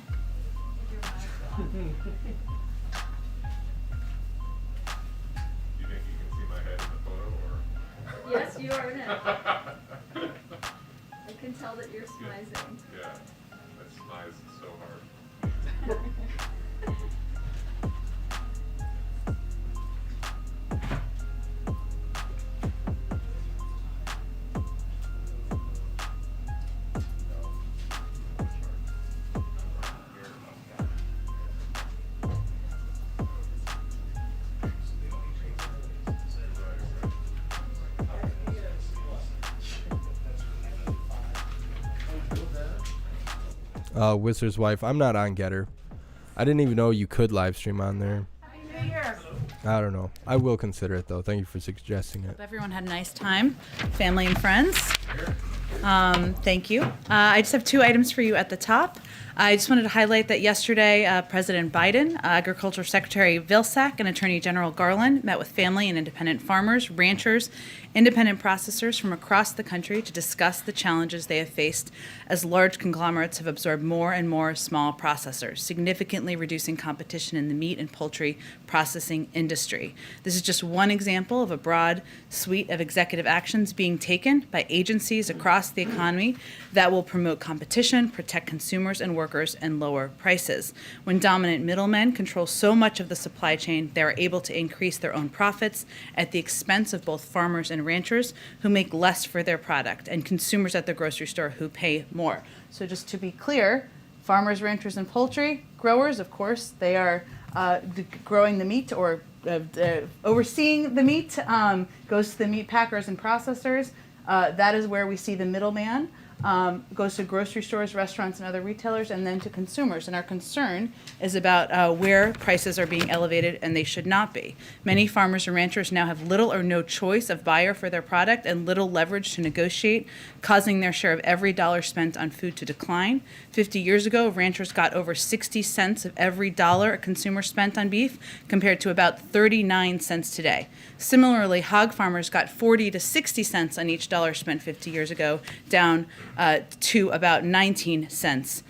Speaker 3: With your mask on.
Speaker 5: You think you can see my head in the photo, or?
Speaker 3: Yes, you are in it. I can tell that you're smizing.
Speaker 5: Yeah, that smiles so hard.
Speaker 2: Wizard's wife, I'm not on Getter. I didn't even know you could live stream on there.
Speaker 3: Happy New Year.
Speaker 2: I don't know. I will consider it though. Thank you for suggesting it.
Speaker 3: Hope everyone had a nice time, family and friends. Thank you. I just have two items for you at the top. I just wanted to highlight that yesterday, President Biden, Agriculture Secretary Vilsack, and Attorney General Garland met with family and independent farmers, ranchers, independent processors from across the country to discuss the challenges they have faced as large conglomerates have absorbed more and more small processors, significantly reducing competition in the meat and poultry processing industry. This is just one example of a broad suite of executive actions being taken by agencies across the economy that will promote competition, protect consumers and workers, and lower prices. When dominant middlemen control so much of the supply chain, they are able to increase their own profits at the expense of both farmers and ranchers who make less for their product, and consumers at the grocery store who pay more. So just to be clear, farmers, ranchers, and poultry growers, of course, they are growing the meat or overseeing the meat, goes to the meat packers and processors. That is where we see the middleman. Goes to grocery stores, restaurants, and other retailers, and then to consumers. And our concern is about where prices are being elevated, and they should not be. Many farmers and ranchers now have little or no choice of buyer for their product and little leverage to negotiate, causing their share of every dollar spent on food to decline. 50 years ago, ranchers got over 60 cents of every dollar a consumer spent on beef, compared to about 39 cents today. Similarly, hog farmers got 40 to 60 cents on each dollar spent 50 years ago, down to about 19 cents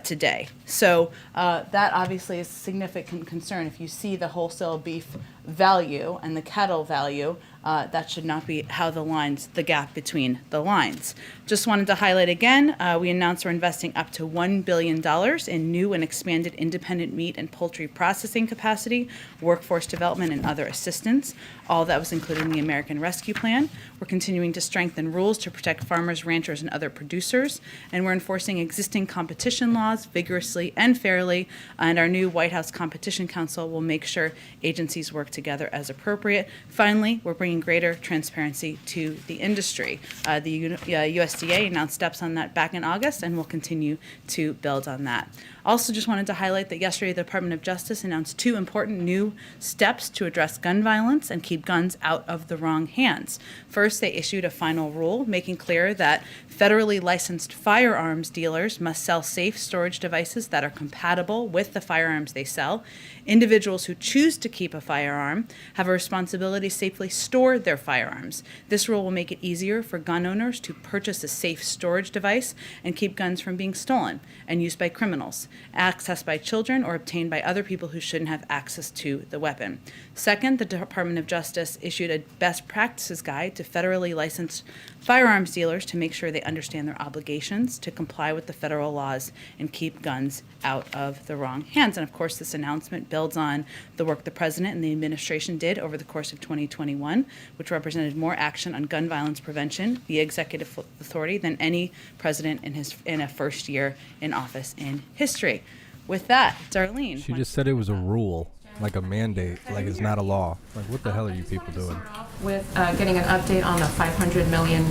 Speaker 3: today. So that obviously is a significant concern. If you see the wholesale beef value and the cattle value, that should not be how the gap between the lines. Just wanted to highlight again, we announced we're investing up to $1 billion in new and expanded independent meat and poultry processing capacity, workforce development, and other assistance. All that was included in the American Rescue Plan. We're continuing to strengthen rules to protect farmers, ranchers, and other producers, and we're enforcing existing competition laws vigorously and fairly, and our new White House Competition Council will make sure agencies work together as appropriate. Finally, we're bringing greater transparency to the industry. The USDA announced steps on that back in August, and we'll continue to build on that. Also, just wanted to highlight that yesterday the Department of Justice announced 2 important new steps to address gun violence and keep guns out of the wrong hands. First, they issued a final rule making clear that federally licensed firearms dealers must sell safe storage devices that are compatible with the firearms they sell. Individuals who choose to keep a firearm have a responsibility to safely store their firearms. This rule will make it easier for gun owners to purchase a safe storage device and keep guns from being stolen and used by criminals, accessed by children, or obtained by other people who shouldn't have access to the weapon. Second, the Department of Justice issued a best practices guide to federally licensed firearms dealers to make sure they understand their obligations to comply with the federal laws and keep guns out of the wrong hands. And of course, this announcement builds on the work the President and the administration did over the course of 2021, which represented more action on gun violence prevention via executive authority than any president in a first year in office in history. With that, Darlene.
Speaker 2: She just said it was a rule, like a mandate, like it's not a law. Like, what the hell are you people doing?
Speaker 6: With getting an update on the 500 million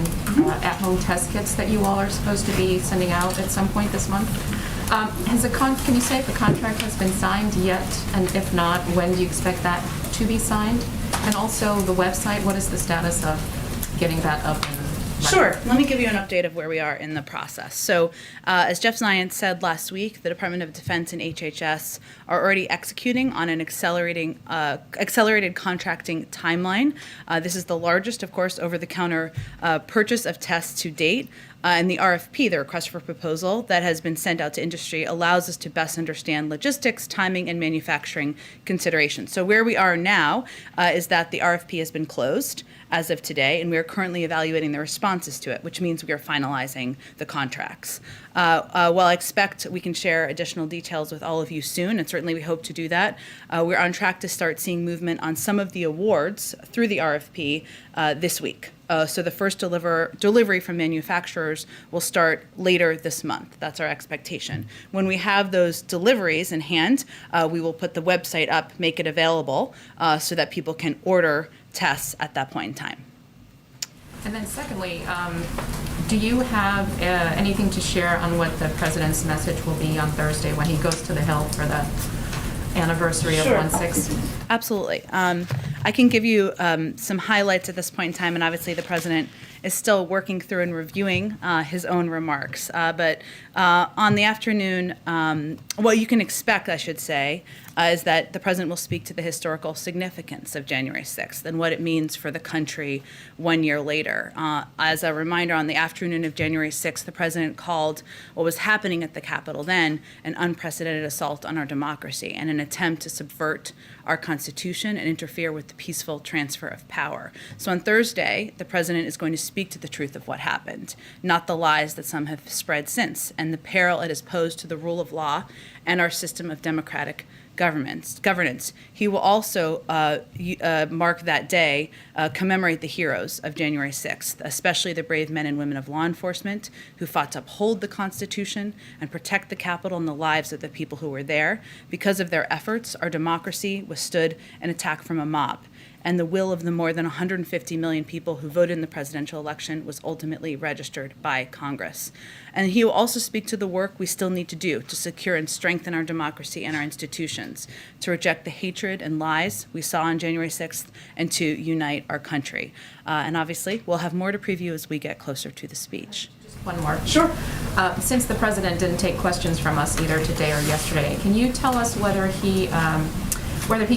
Speaker 6: at-home test kits that you all are supposed to be sending out at some point this month. Can you say if the contract has been signed yet? And if not, when do you expect that to be signed? And also the website, what is the status of getting that up and running?
Speaker 3: Sure. Let me give you an update of where we are in the process. So, as Jeff Zients said last week, the Department of Defense and HHS are already executing on an accelerated contracting timeline. This is the largest, of course, over-the-counter purchase of tests to date. And the RFP, the request for proposal that has been sent out to industry, allows us to best understand logistics, timing, and manufacturing considerations. So where we are now is that the RFP has been closed as of today, and we are currently evaluating the responses to it, which means we are finalizing the contracts. While I expect we can share additional details with all of you soon, and certainly we hope to do that, we're on track to start seeing movement on some of the awards through the RFP this week. So the first delivery from manufacturers will start later this month. That's our expectation. When we have those deliveries in hand, we will put the website up, make it available, so that people can order tests at that point in time.
Speaker 6: And then secondly, do you have anything to share on what the president's message will be on Thursday when he goes to the Hill for the anniversary of 1/6?
Speaker 3: Absolutely. I can give you some highlights at this point in time, and obviously the president is still working through and reviewing his own remarks. But on the afternoon, what you can expect, I should say, is that the president will speak to the historical significance of January 6th and what it means for the country 1 year later. As a reminder, on the afternoon of January 6th, the president called what was happening at the Capitol then an unprecedented assault on our democracy and an attempt to subvert our Constitution and interfere with the peaceful transfer of power. So on Thursday, the president is going to speak to the truth of what happened, not the lies that some have spread since, and the peril it has posed to the rule of law and our system of democratic governance. He will also mark that day, commemorate the heroes of January 6th, especially the brave men and women of law enforcement who fought to uphold the Constitution and protect the Capitol and the lives of the people who were there. Because of their efforts, our democracy withstood an attack from a mob, and the will of the more than 150 million people who voted in the presidential election was ultimately registered by Congress. And he will also speak to the work we still need to do to secure and strengthen our democracy and our institutions, to reject the hatred and lies we saw on January 6th, and to unite our country. And obviously, we'll have more to preview as we get closer to the speech.
Speaker 6: Just one more.
Speaker 3: Sure.
Speaker 6: Since the president didn't take questions from us either today or yesterday, can you tell us whether he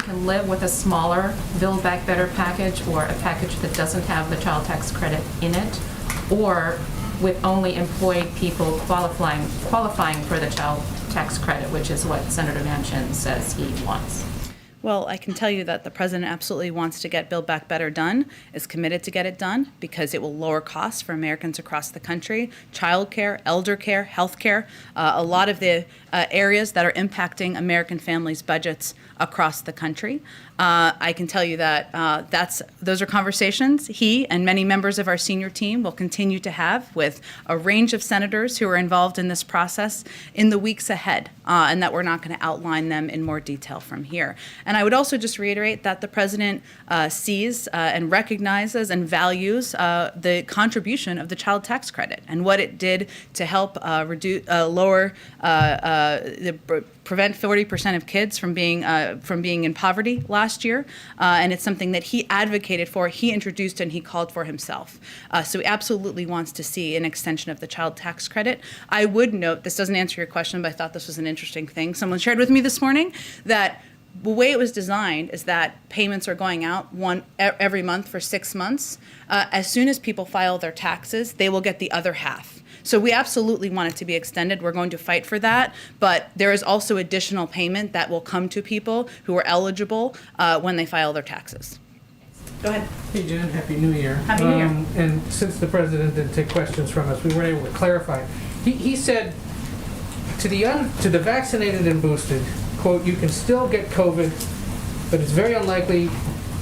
Speaker 6: can live with a smaller Build Back Better package or a package that doesn't have the child tax credit in it, or with only employed people qualifying for the child tax credit, which is what Senator Manchin says he wants.
Speaker 3: Well, I can tell you that the president absolutely wants to get Build Back Better done, is committed to get it done because it will lower costs for Americans across the country, childcare, elder care, health care, a lot of the areas that are impacting American families' budgets across the country. I can tell you that those are conversations he and many members of our senior team will continue to have with a range of senators who are involved in this process in the weeks ahead, and that we're not going to outline them in more detail from here. And I would also just reiterate that the president sees and recognizes and values the contribution of the child tax credit and what it did to help prevent 40% of kids from being in poverty last year, and it's something that he advocated for, he introduced, and he called for himself. So he absolutely wants to see an extension of the child tax credit. I would note, this doesn't answer your question, but I thought this was an interesting thing. Someone shared with me this morning that the way it was designed is that payments are going out every month for 6 months. As soon as people file their taxes, they will get the other half. So we absolutely want it to be extended. We're going to fight for that. But there is also additional payment that will come to people who are eligible when they file their taxes. Go ahead.
Speaker 7: Hey, Jen, Happy New Year.
Speaker 3: Happy New Year.
Speaker 7: And since the president didn't take questions from us, we weren't able to clarify. He said to the vaccinated and boosted, quote, you can still get COVID, but it's very unlikely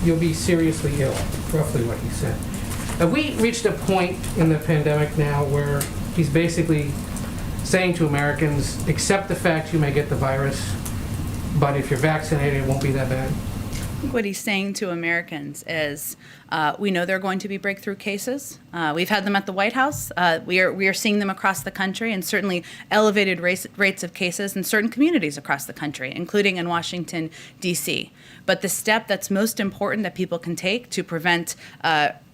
Speaker 7: you'll be seriously ill, roughly what he said. Have we reached a point in the pandemic now where he's basically saying to Americans, accept the fact you may get the virus, but if you're vaccinated, it won't be that bad?
Speaker 3: I think what he's saying to Americans is, we know there are going to be breakthrough cases. We've had them at the White House. We are seeing them across the country, and certainly elevated rates of cases in certain communities across the country, including in Washington, D.C. But the step that's most important that people can take to prevent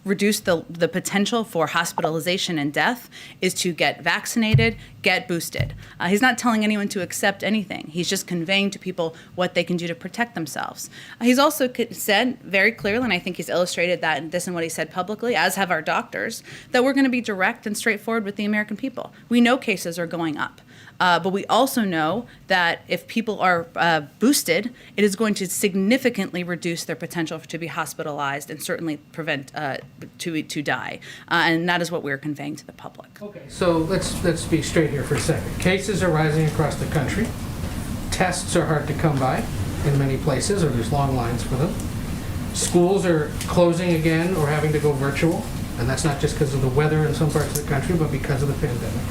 Speaker 3: reduce the potential for hospitalization and death is to get vaccinated, get boosted. He's not telling anyone to accept anything. He's just conveying to people what they can do to protect themselves. He's also said very clearly, and I think he's illustrated that in this and what he said publicly, as have our doctors, that we're going to be direct and straightforward with the American people. We know cases are going up. But we also know that if people are boosted, it is going to significantly reduce their potential to be hospitalized and certainly prevent to die. And that is what we're conveying to the public.
Speaker 7: Okay, so let's be straight here for a second. Cases are rising across the country. Tests are hard to come by in many places, or there's long lines for them. Schools are closing again or having to go virtual, and that's not just because of the weather in some parts of the country, but because of the pandemic.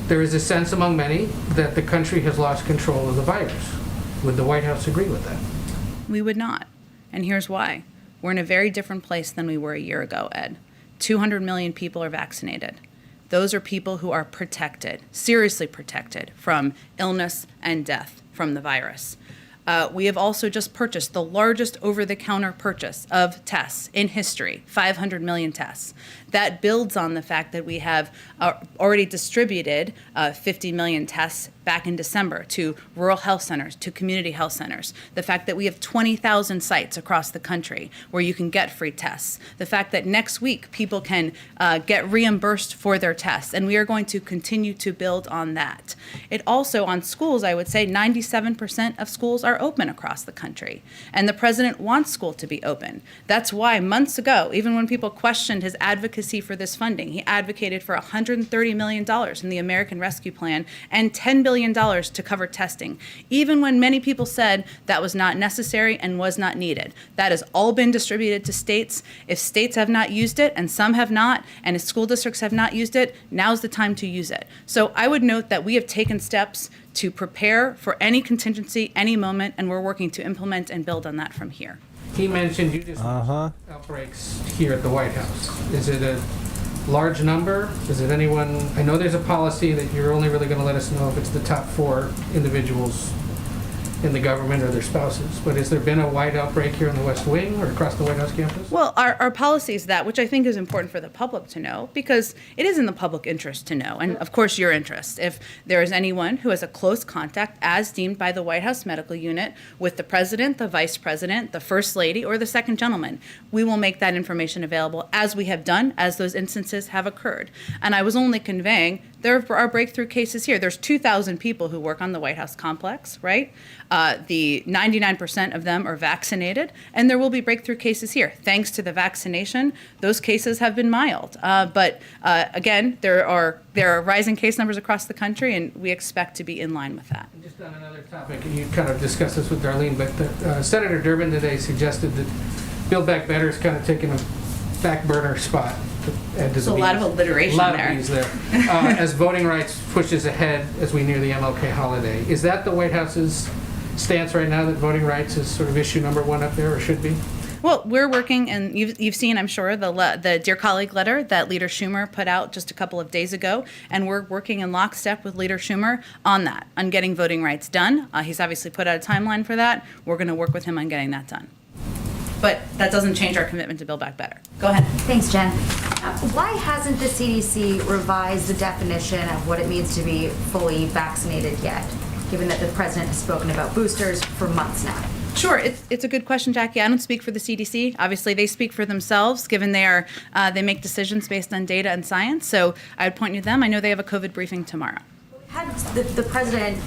Speaker 7: There is a sense among many that the country has lost control of the virus. Would the White House agree with that?
Speaker 3: We would not. And here's why. We're in a very different place than we were a year ago, Ed. 200 million people are vaccinated. Those are people who are protected, seriously protected from illness and death from the virus. We have also just purchased the largest over-the-counter purchase of tests in history, 500 million tests. That builds on the fact that we have already distributed 50 million tests back in December to rural health centers, to community health centers. The fact that we have 20,000 sites across the country where you can get free tests. The fact that next week people can get reimbursed for their tests. And we are going to continue to build on that. It also, on schools, I would say 97% of schools are open across the country. And the president wants school to be open. That's why months ago, even when people questioned his advocacy for this funding, he advocated for $130 million in the American Rescue Plan and $10 billion to cover testing, even when many people said that was not necessary and was not needed. That has all been distributed to states. If states have not used it, and some have not, and if school districts have not used it, now's the time to use it. So I would note that we have taken steps to prepare for any contingency, any moment, and we're working to implement and build on that from here.
Speaker 7: He mentioned you just outbreaks here at the White House. Is it a large number? Is it anyone? I know there's a policy that you're only really going to let us know if it's the top 4 individuals in the government or their spouses. But has there been a wide outbreak here in the West Wing or across the White House campus?
Speaker 3: Well, our policy is that, which I think is important for the public to know, because it is in the public interest to know, and of course your interest. If there is anyone who has a close contact, as deemed by the White House Medical Unit, with the president, the vice president, the first lady, or the second gentleman, we will make that information available, as we have done, as those instances have occurred. And I was only conveying there are breakthrough cases here. There's 2,000 people who work on the White House complex, right? The 99% of them are vaccinated, and there will be breakthrough cases here. Thanks to the vaccination, those cases have been mild. But again, there are rising case numbers across the country, and we expect to be in line with that.
Speaker 7: Just on another topic, and you kind of discussed this with Darlene, but Senator Durbin today suggested that Build Back Better is kind of taking a back burner spot.
Speaker 3: There's a lot of alliteration there.
Speaker 7: A lot of B's there. As voting rights pushes ahead as we near the MLK holiday. Is that the White House's stance right now, that voting rights is sort of issue number one up there, or should be?
Speaker 3: Well, we're working, and you've seen, I'm sure, the Dear Colleague letter that Leader Schumer put out just a couple of days ago, and we're working in lockstep with Leader Schumer on that, on getting voting rights done. He's obviously put out a timeline for that. We're going to work with him on getting that done. But that doesn't change our commitment to Build Back Better. Go ahead.
Speaker 8: Thanks, Jen. Why hasn't the CDC revised the definition of what it means to be fully vaccinated yet, given that the president has spoken about boosters for months now?
Speaker 3: Sure, it's a good question, Jackie. I don't speak for the CDC. Obviously, they speak for themselves, given they make decisions based on data and science. So I would point you to them. I know they have a COVID briefing tomorrow.
Speaker 8: Had the president,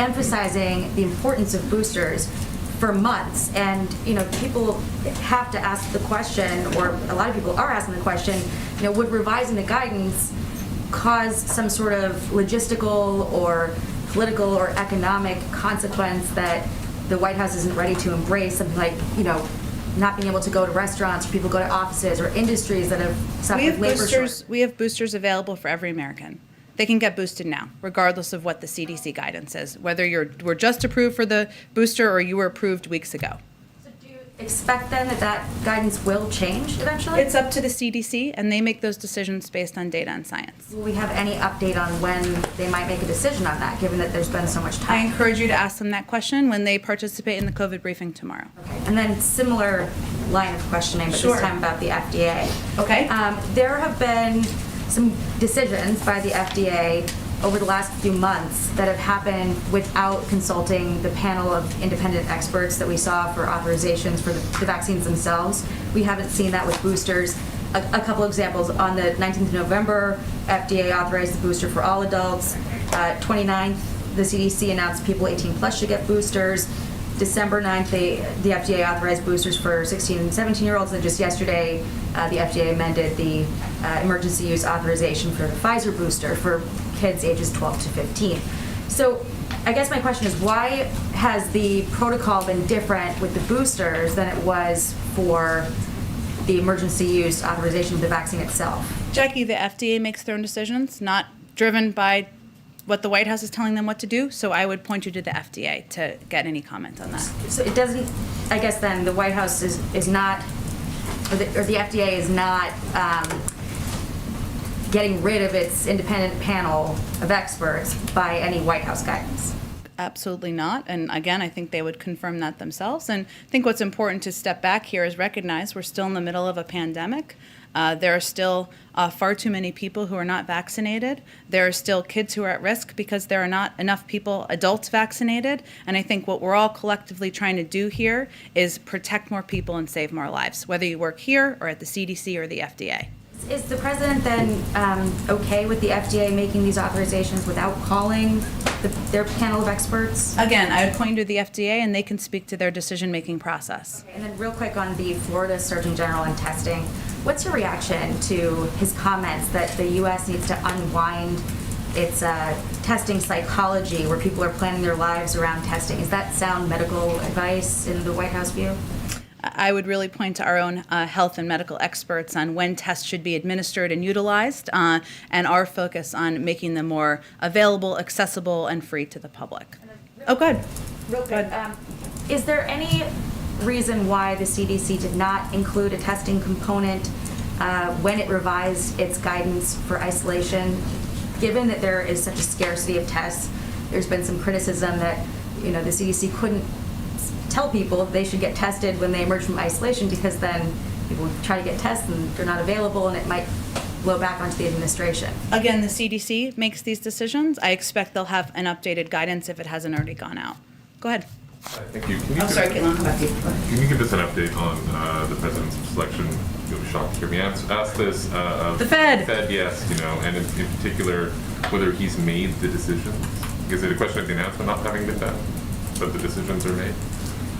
Speaker 8: emphasizing the importance of boosters for months, and people have to ask the question, or a lot of people are asking the question, would revising the guidance cause some sort of logistical or political or economic consequence that the White House isn't ready to embrace, something like not being able to go to restaurants, or people go to offices, or industries that have suffered labor shortages?
Speaker 3: We have boosters available for every American. They can get boosted now, regardless of what the CDC guidance is, whether were just approved for the booster or you were approved weeks ago.
Speaker 8: So do you expect then that guidance will change eventually?
Speaker 3: It's up to the CDC, and they make those decisions based on data and science.
Speaker 8: Will we have any update on when they might make a decision on that, given that there's been so much time?
Speaker 3: I encourage you to ask them that question when they participate in the COVID briefing tomorrow.
Speaker 8: Okay. And then similar line of questioning, but
Speaker 3: Sure.
Speaker 8: this time about the FDA.
Speaker 3: Okay.
Speaker 8: There have been some decisions by the FDA over the last few months that have happened without consulting the panel of independent experts that we saw for authorizations for the vaccines themselves. We haven't seen that with boosters. A couple examples: on the 19th of November, FDA authorized the booster for all adults. 29th, the CDC announced people 18 plus should get boosters. December 9th, the FDA authorized boosters for 16 and 17-year-olds, and just yesterday, the FDA amended the emergency use authorization for the Pfizer booster for kids ages 12 to 15. So I guess my question is, why has the protocol been different with the boosters than it was for the emergency use authorization of the vaccine itself?
Speaker 3: Jackie, the FDA makes their own decisions, not driven by what the White House is telling them what to do, so I would point you to the FDA to get any comment on that.
Speaker 8: So it doesn't, I guess then the White House is not, or the FDA is not getting rid of its independent panel of experts by any White House guidance?
Speaker 3: Absolutely not. And again, I think they would confirm that themselves. And I think what's important to step back here is recognize we're still in the middle of a pandemic. There are still far too many people who are not vaccinated. There are still kids who are at risk because there are not enough people, adults, vaccinated. And I think what we're all collectively trying to do here is protect more people and save more lives, whether you work here or at the CDC or the FDA.
Speaker 8: Is the president then okay with the FDA making these authorizations without calling their panel of experts?
Speaker 3: Again, I would point you to the FDA, and they can speak to their decision-making process.
Speaker 8: Okay, and then real quick on the Florida Surgeon General and testing, what's your reaction to his comments that the U.S. needs to unwind its testing psychology, where people are planning their lives around testing? Is that sound medical advice in the White House view?
Speaker 3: I would really point to our own health and medical experts on when tests should be administered and utilized, and our focus on making them more available, accessible, and free to the public. Oh, good.
Speaker 8: Real quick, is there any reason why the CDC did not include a testing component when it revised its guidance for isolation? Given that there is such a scarcity of tests, there's been some criticism that the CDC couldn't tell people they should get tested when they emerge from isolation, because then people try to get tests and they're not available, and it might blow back onto the administration.
Speaker 3: Again, the CDC makes these decisions. I expect they'll have an updated guidance if it hasn't already gone out. Go ahead.
Speaker 5: Thank you. Can you
Speaker 3: Oh, sorry, Caitlin, I'll come back to you. Go ahead.
Speaker 5: Can you give us an update on the president's selection? You'll be shocked to hear me ask this.
Speaker 3: The Fed.
Speaker 5: Fed, yes, and in particular, whether he's made the decisions. Is it a question of the announcement not having been done, but the decisions are made?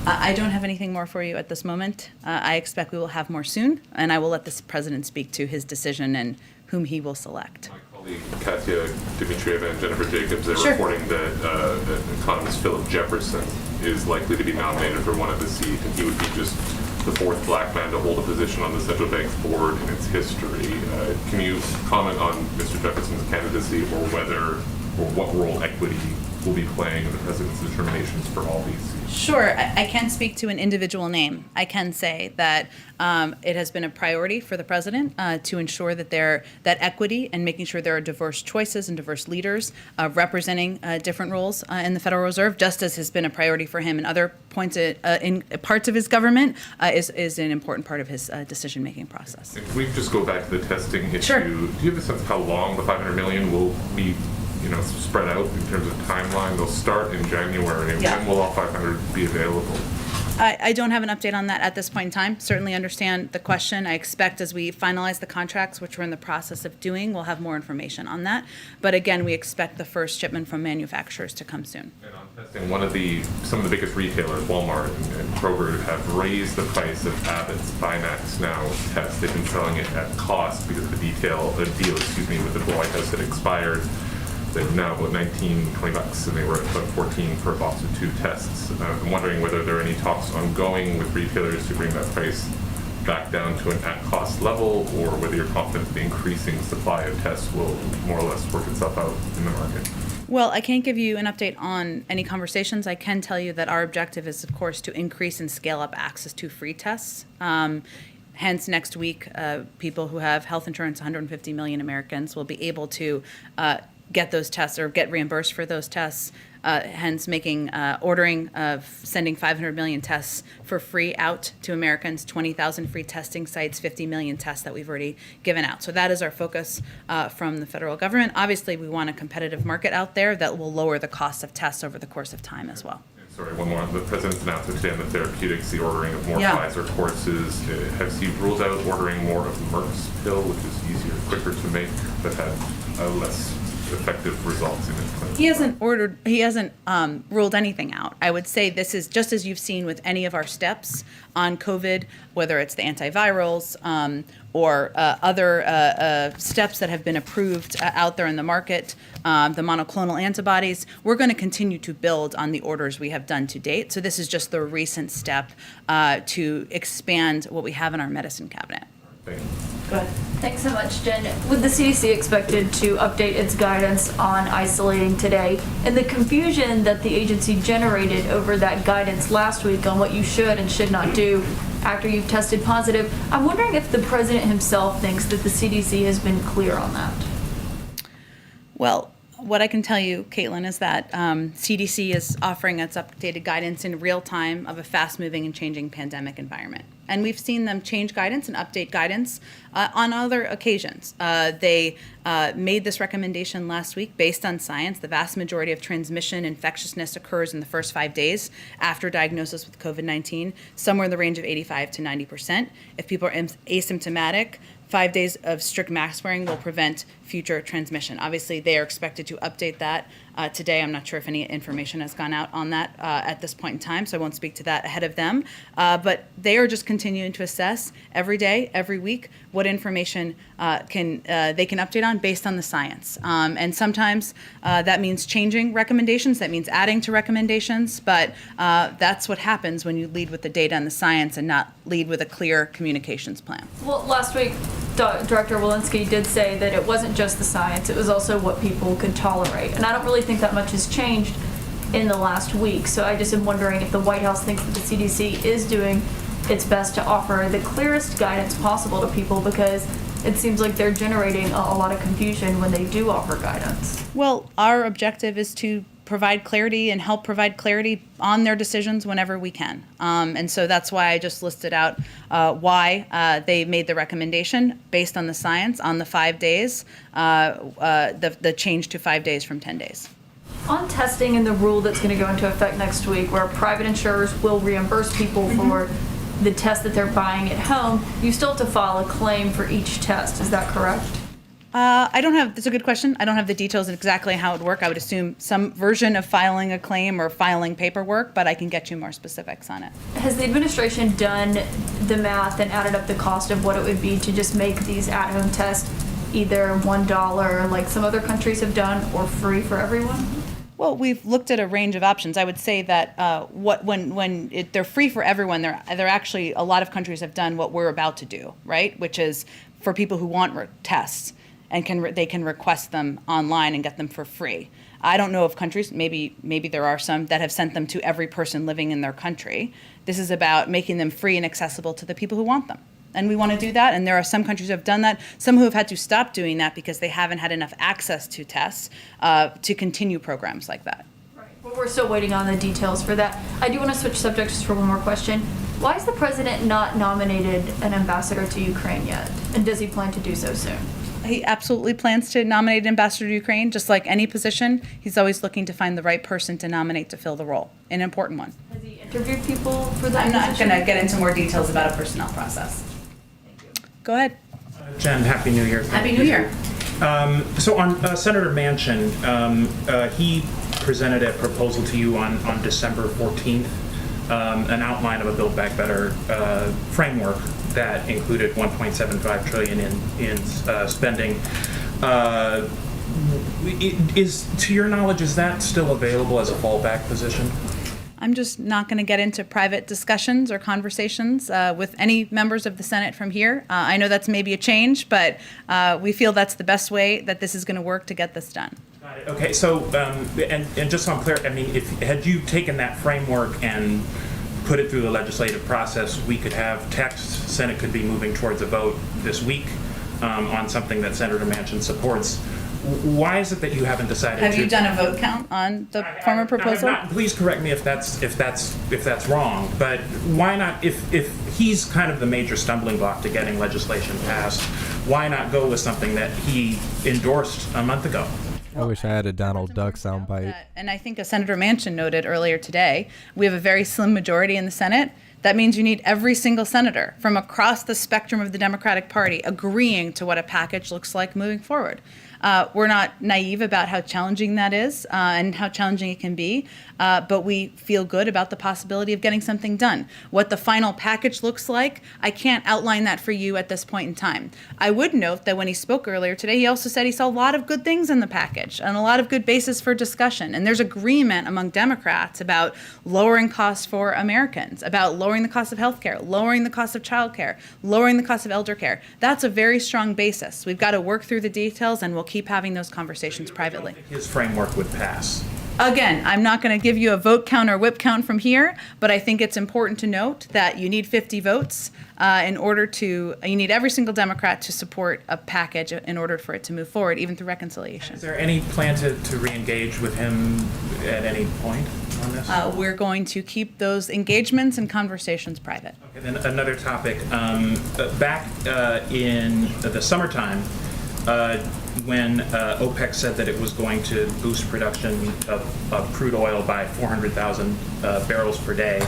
Speaker 3: I don't have anything more for you at this moment. I expect we will have more soon, and I will let the president speak to his decision and whom he will select.
Speaker 5: My colleague Katya Dmitrieva and Jennifer Jacobs are
Speaker 3: Sure.
Speaker 5: reporting that economist Philip Jefferson is likely to be nominated for one of the seats, and he would be just the fourth black man to hold a position on the central bank's board in its history. Can you comment on Mr. Jefferson's candidacy, or what role equity will be playing in the president's determinations for all these seats?
Speaker 3: Sure, I can't speak to an individual name. I can say that it has been a priority for the president to ensure that that equity and making sure there are diverse choices and diverse leaders representing different roles in the Federal Reserve, just as has been a priority for him in other points in parts of his government, is an important part of his decision-making process.
Speaker 5: And can we just go back to the testing issue?
Speaker 3: Sure.
Speaker 5: Do you have a sense of how long the $500 million will be spread out in terms of timeline? They'll start in January.
Speaker 3: Yeah.
Speaker 5: When will all 500 be available?
Speaker 3: I don't have an update on that at this point in time. Certainly understand the question. I expect as we finalize the contracts, which we're in the process of doing, we'll have more information on that. But again, we expect the first shipment from manufacturers to come soon.
Speaker 5: And on testing, some of the biggest retailers, Walmart and Kroger, have raised the price of Abbott's Buy Max Now test. They've been selling it at cost because the deal with the White House had expired. They're now about $19-20, and they were at about $14 for a box of 2 tests. I'm wondering whether there are any talks ongoing with retailers to bring that price back down to an at-cost level, or whether you're confident the increasing supply of tests will more or less work itself out in the market.
Speaker 3: Well, I can't give you an update on any conversations. I can tell you that our objective is, of course, to increase and scale up access to free tests. Hence, next week, people who have health insurance, 150 million Americans, will be able to get those tests or get reimbursed for those tests, hence sending 500 million tests for free out to Americans, 20,000 free testing sites, 50 million tests that we've already given out. So that is our focus from the federal government. Obviously, we want a competitive market out there that will lower the cost of tests over the course of time as well.
Speaker 5: Sorry, one more. The president's announced today on the therapeutics, the ordering of more
Speaker 3: Yeah.
Speaker 5: Pfizer courses. Has he ruled out ordering more of Merck's pill, which is easier, quicker to make, but had less effective results in its clinical
Speaker 3: He hasn't ruled anything out. I would say this is just as you've seen with any of our steps on COVID, whether it's the antivirals or other steps that have been approved out there in the market, the monoclonal antibodies. We're going to continue to build on the orders we have done to date. So this is just the recent step to expand what we have in our medicine cabinet.
Speaker 5: Thank you.
Speaker 3: Go ahead.
Speaker 9: Thanks so much, Jen. With the CDC expected to update its guidance on isolating today, and the confusion that the agency generated over that guidance last week on what you should and should not do after you've tested positive, I'm wondering if the president himself thinks that the CDC has been clear on that.
Speaker 3: Well, what I can tell you, Caitlin, is that CDC is offering its updated guidance in real time of a fast-moving and changing pandemic environment. And we've seen them change guidance and update guidance on other occasions. They made this recommendation last week based on science. The vast majority of transmission infectiousness occurs in the first 5 days after diagnosis with COVID-19, somewhere in the range of 85 to 90%. If people are asymptomatic, 5 days of strict mask wearing will prevent future transmission. Obviously, they are expected to update that today. I'm not sure if any information has gone out on that at this point in time, so I won't speak to that ahead of them. But they are just continuing to assess every day, every week, what information they can update on based on the science. And sometimes that means changing recommendations, that means adding to recommendations, but that's what happens when you lead with the data and the science and not lead with a clear communications plan.
Speaker 9: Well, last week, Director Walensky did say that it wasn't just the science, it was also what people could tolerate. And I don't really think that much has changed in the last week. So I just am wondering if the White House thinks that the CDC is doing its best to offer the clearest guidance possible to people, because it seems like they're generating a lot of confusion when they do offer guidance.
Speaker 3: Well, our objective is to provide clarity and help provide clarity on their decisions whenever we can. And so that's why I just listed out why they made the recommendation based on the science on the 5 days, the change to 5 days from 10 days.
Speaker 9: On testing and the rule that's going to go into effect next week, where private insurers will reimburse people for the test that they're buying at home, you still have to file a claim for each test. Is that correct?
Speaker 3: That's a good question. I don't have the details of exactly how it would work. I would assume some version of filing a claim or filing paperwork, but I can get you more specifics on it.
Speaker 9: Has the administration done the math and added up the cost of what it would be to just make these at-home tests either $1 like some other countries have done, or free for everyone?
Speaker 3: Well, we've looked at a range of options. I would say that they're free for everyone, they're actually, a lot of countries have done what we're about to do, right? Which is for people who want tests, and they can request them online and get them for free. I don't know of countries, maybe there are some, that have sent them to every person living in their country. This is about making them free and accessible to the people who want them. And we want to do that, and there are some countries who have done that, some who have had to stop doing that because they haven't had enough access to tests to continue programs like that.
Speaker 9: Right. Well, we're still waiting on the details for that. I do want to switch subjects just for one more question. Why has the president not nominated an ambassador to Ukraine yet? And does he plan to do so soon?
Speaker 3: He absolutely plans to nominate an ambassador to Ukraine. Just like any position, he's always looking to find the right person to nominate to fill the role, an important one.
Speaker 9: Has he interviewed people for that
Speaker 3: I'm not
Speaker 9: position?
Speaker 3: going to get into more details about a personnel process. Go ahead.
Speaker 10: Jen, Happy New Year.
Speaker 3: Happy New Year.
Speaker 10: So on Senator Manchin, he presented a proposal to you on December 14th, an outline of a Build Back Better framework that included $1.75 trillion in spending. To your knowledge, is that still available as a fallback position?
Speaker 3: I'm just not going to get into private discussions or conversations with any members of the Senate from here. I know that's maybe a change, but we feel that's the best way that this is going to work to get this done.
Speaker 10: Got it. Okay, so, and just so I'm clear, I mean, had you taken that framework and put it through the legislative process, we could have text, Senate could be moving towards a vote this week on something that Senator Manchin supports. Why is it that you haven't decided
Speaker 3: Have you done a vote count on the former proposal?
Speaker 10: Not, please correct me if that's wrong. But why not? If he's kind of the major stumbling block to getting legislation passed, why not go with something that he endorsed a month ago?
Speaker 2: I wish I had a Donald Duck soundbite.
Speaker 3: And I think as Senator Manchin noted earlier today, we have a very slim majority in the Senate. That means you need every single senator from across the spectrum of the Democratic Party agreeing to what a package looks like moving forward. We're not naive about how challenging that is and how challenging it can be, but we feel good about the possibility of getting something done. What the final package looks like, I can't outline that for you at this point in time. I would note that when he spoke earlier today, he also said he saw a lot of good things in the package and a lot of good basis for discussion. And there's agreement among Democrats about lowering costs for Americans, about lowering the cost of health care, lowering the cost of child care, lowering the cost of elder care. That's a very strong basis. We've got to work through the details, and we'll keep having those conversations privately.
Speaker 10: His framework would pass.
Speaker 3: Again, I'm not going to give you a vote count or whip count from here, but I think it's important to note that you need 50 votes you need every single Democrat to support a package in order for it to move forward, even through reconciliation.
Speaker 10: Is there any plan to re-engage with him at any point on this?
Speaker 3: We're going to keep those engagements and conversations private.
Speaker 10: Okay, then another topic. Back in the summertime, when OPEC said that it was going to boost production of crude oil by 400,000 barrels per day,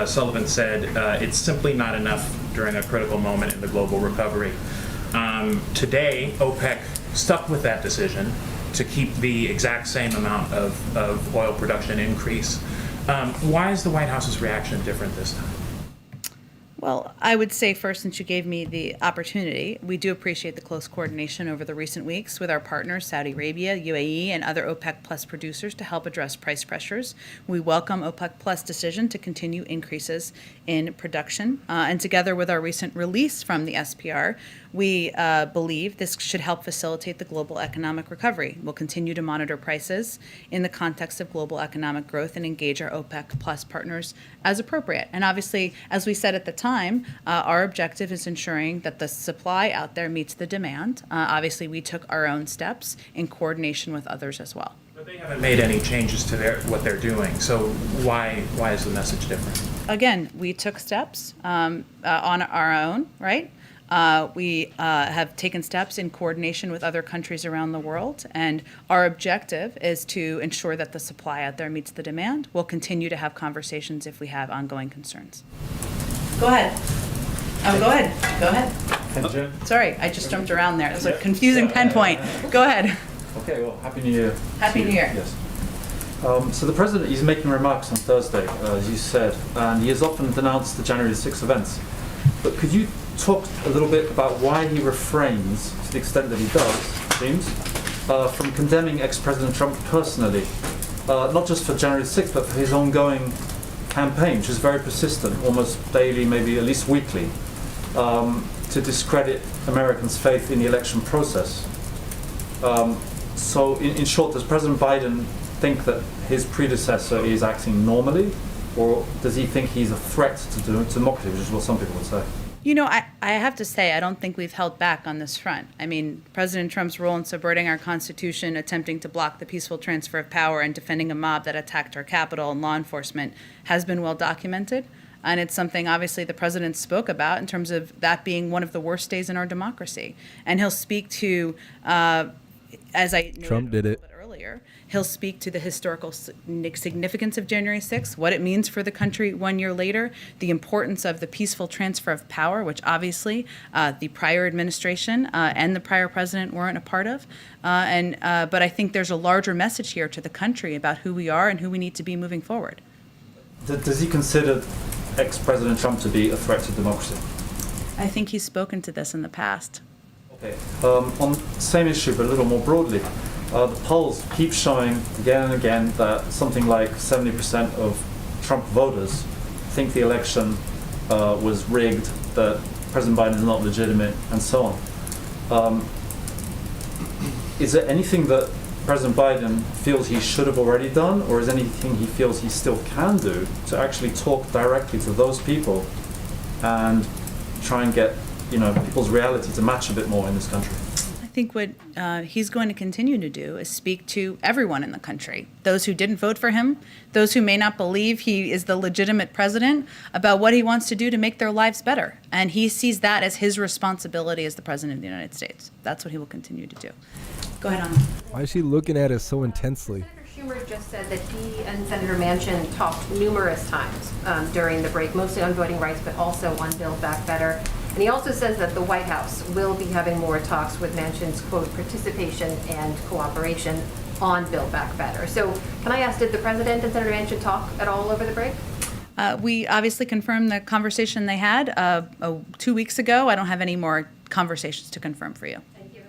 Speaker 10: Sullivan said it's simply not enough during a critical moment in the global recovery. Today, OPEC stuck with that decision to keep the exact same amount of oil production increase. Why is the White House's reaction different this time?
Speaker 3: Well, I would say first, since you gave me the opportunity, we do appreciate the close coordination over the recent weeks with our partners, Saudi Arabia, UAE, and other OPEC Plus producers to help address price pressures. We welcome OPEC Plus' decision to continue increases in production. And together with our recent release from the SPR, we believe this should help facilitate the global economic recovery. We'll continue to monitor prices in the context of global economic growth and engage our OPEC Plus partners as appropriate. And obviously, as we said at the time, our objective is ensuring that the supply out there meets the demand. Obviously, we took our own steps in coordination with others as well.
Speaker 10: But they haven't made any changes to what they're doing, so why is the message different?
Speaker 3: Again, we took steps on our own, right? We have taken steps in coordination with other countries around the world, and our objective is to ensure that the supply out there meets the demand. We'll continue to have conversations if we have ongoing concerns. Go ahead. Oh, go ahead. Go ahead. Sorry, I just jumped around there. It was a confusing pinpoint. Go ahead.
Speaker 11: Okay, well, Happy New Year.
Speaker 3: Happy New Year.
Speaker 11: Yes. So the president, he's making remarks on Thursday, as you said, and he has often denounced the January 6 events. But could you talk a little bit about why he refrains, to the extent that he does, it seems, from condemning ex-President Trump personally, not just for January 6th, but for his ongoing campaign, which is very persistent, almost daily, maybe at least weekly, to discredit Americans' faith in the election process. So in short, does President Biden think that his predecessor is acting normally, or does he think he's a threat to democracy, which is what some people would say?
Speaker 3: You know, I have to say, I don't think we've held back on this front. I mean, President Trump's role in subverting our Constitution, attempting to block the peaceful transfer of power, and defending a mob that attacked our Capitol and law enforcement has been well documented. And it's something, obviously, the president spoke about in terms of that being one of the worst days in our democracy. And he'll speak to, as I noted
Speaker 2: Trump did
Speaker 3: a
Speaker 2: it.
Speaker 3: little bit earlier, he'll speak to the historical significance of January 6th, what it means for the country 1 year later, the importance of the peaceful transfer of power, which obviously the prior administration and the prior president weren't a part of. But I think there's a larger message here to the country about who we are and who we need to be moving forward.
Speaker 11: Does he consider ex-President Trump to be a threat to democracy?
Speaker 3: I think he's spoken to this in the past.
Speaker 11: Okay. On the same issue, but a little more broadly, the polls keep showing again and again that something like 70% of Trump voters think the election was rigged, that President Biden is not legitimate, and so on. Is there anything that President Biden feels he should have already done, or is there anything he feels he still can do to actually talk directly to those people and try and get, people's reality to match a bit more in this country?
Speaker 3: I think what he's going to continue to do is speak to everyone in the country, those who didn't vote for him, those who may not believe he is the legitimate president, about what he wants to do to make their lives better. And he sees that as his responsibility as the president of the United States. That's what he will continue to do. Go ahead, Anna.
Speaker 2: Why is she looking at us so intensely?
Speaker 12: Senator Schumer just said that he and Senator Manchin talked numerous times during the break, mostly on voting rights, but also on Build Back Better. And he also says that the White House will be having more talks with Manchin's, quote, participation and cooperation on Build Back Better. So can I ask, did the president and Senator Manchin talk at all over the break?
Speaker 3: We obviously confirmed the conversation they had 2 weeks ago. I don't have any more conversations to confirm for you.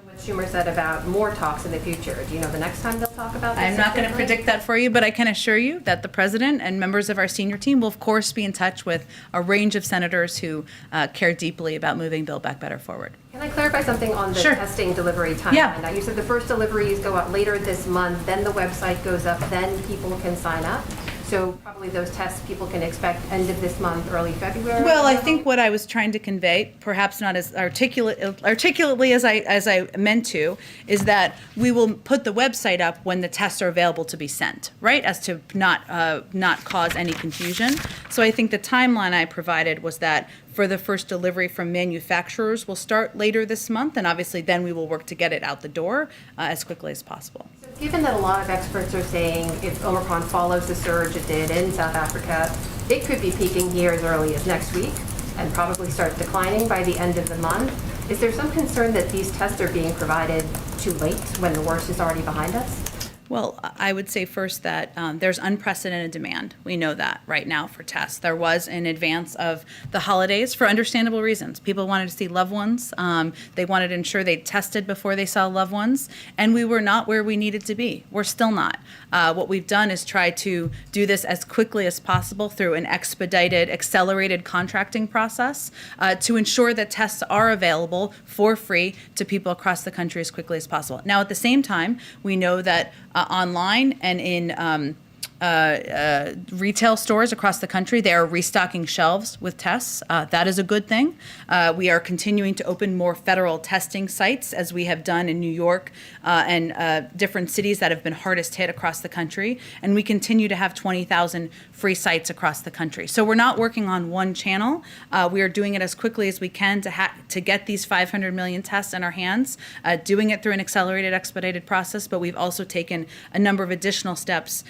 Speaker 12: What Schumer said about more talks in the future. Do you know the next time they'll talk about this?
Speaker 3: I'm not going to predict that for you, but I can assure you that the president and members of our senior team will, of course, be in touch with a range of senators who care deeply about moving Build Back Better forward.
Speaker 12: Can I clarify something on the testing delivery timeline?
Speaker 3: Yeah.
Speaker 12: Now, you said the first deliveries go out later this month, then the website goes up, then people can sign up. So probably those tests people can expect end of this month, early February?
Speaker 3: Well, I think what I was trying to convey, perhaps not as articulately as I meant to, is that we will put the website up when the tests are available to be sent, right? As to not cause any confusion. So I think the timeline I provided was that for the first delivery from manufacturers will start later this month, and obviously then we will work to get it out the door as quickly as possible.
Speaker 12: So given that a lot of experts are saying if Omicron follows the surge it did in South Africa, it could be peaking here as early as next week and probably start declining by the end of the month. Is there some concern that these tests are being provided too late when the worst is already behind us?
Speaker 3: Well, I would say first that there's unprecedented demand. We know that right now for tests. There was in advance of the holidays for understandable reasons. People wanted to see loved ones. They wanted to ensure they tested before they saw loved ones. And we were not where we needed to be. We're still not. What we've done is try to do this as quickly as possible through an expedited, accelerated contracting process to ensure that tests are available for free to people across the country as quickly as possible. Now, at the same time, we know that online and in retail stores across the country. They are restocking shelves with tests. That is a good thing. We are continuing to open more federal testing sites, as we have done in New York and different cities that have been hardest hit across the country. And we continue to have 20,000 free sites across the country. So we're not working on one channel. We are doing it as quickly as we can to get these 500 million tests in our hands, doing it through an accelerated, expedited process. But we've also taken a number of additional steps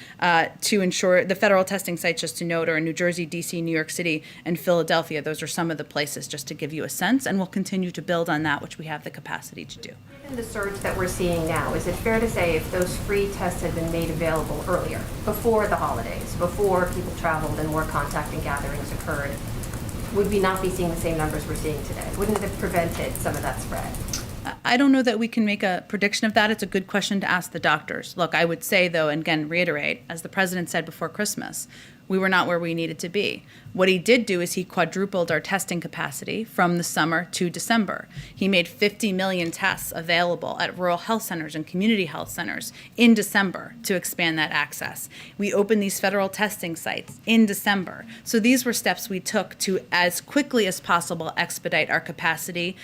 Speaker 3: to ensure the federal testing sites, just to note, are in New Jersey, DC, New York City, and Philadelphia. Those are some of the places, just to give you a sense, and we'll continue to build on that, which we have the capacity to do.
Speaker 12: Given the surge that we're seeing now, is it fair to say if those free tests had been made available earlier, before the holidays, before people traveled and more contact and gatherings occurred, would we not be seeing the same numbers we're seeing today? Wouldn't it have prevented some of that spread?
Speaker 3: I don't know that we can make a prediction of that. It's a good question to ask the doctors. Look, I would say, though, and again, reiterate, as the president said before Christmas, we were not where we needed to be. What he did do is he quadrupled our testing capacity from the summer to December. He made 50 million tests available at rural health centers and community health centers in December to expand that access. We opened these federal testing sites in December. So these were steps we took to, as quickly as possible, expedite our capacity,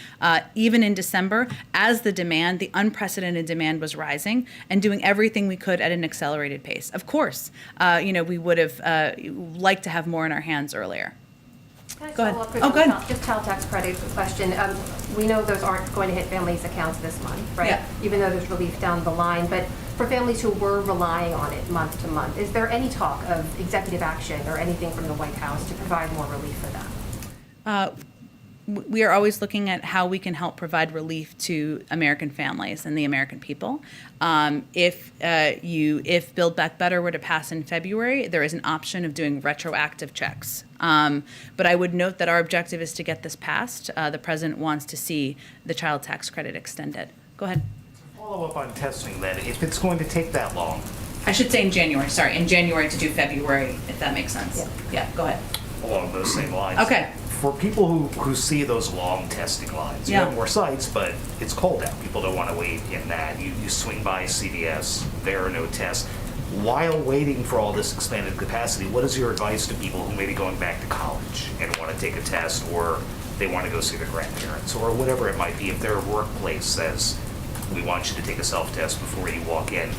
Speaker 3: even in December, as the unprecedented demand was rising, and doing everything we could at an accelerated pace. Of course, we would have liked to have more in our hands earlier.
Speaker 12: Can I
Speaker 3: Go ahead.
Speaker 12: follow up
Speaker 3: Oh, go ahead.
Speaker 12: Just child tax credit question. We know those aren't going to hit families' accounts this month, right?
Speaker 3: Yeah.
Speaker 12: Even though there's relief down the line. But for families who were relying on it month to month, is there any talk of executive action or anything from the White House to provide more relief for them?
Speaker 3: We are always looking at how we can help provide relief to American families and the American people. If Build Back Better were to pass in February, there is an option of doing retroactive checks. But I would note that our objective is to get this passed. The president wants to see the child tax credit extended. Go ahead.
Speaker 13: Follow up on testing then, if it's going to take that long.
Speaker 3: I should say in January, to do February, if that makes sense. Yeah, go ahead.
Speaker 13: Along those same lines.
Speaker 3: Okay.
Speaker 13: For people who see those long testing lines, you
Speaker 3: Yeah.
Speaker 13: have more sites, but it's cold out. People don't want to wait in that. You swing by CVS, there are no tests. While waiting for all this expanded capacity, what is your advice to people who may be going back to college and want to take a test, or they want to go see their grandparents, or whatever it might be? If their workplace says, we want you to take a self-test before you walk in,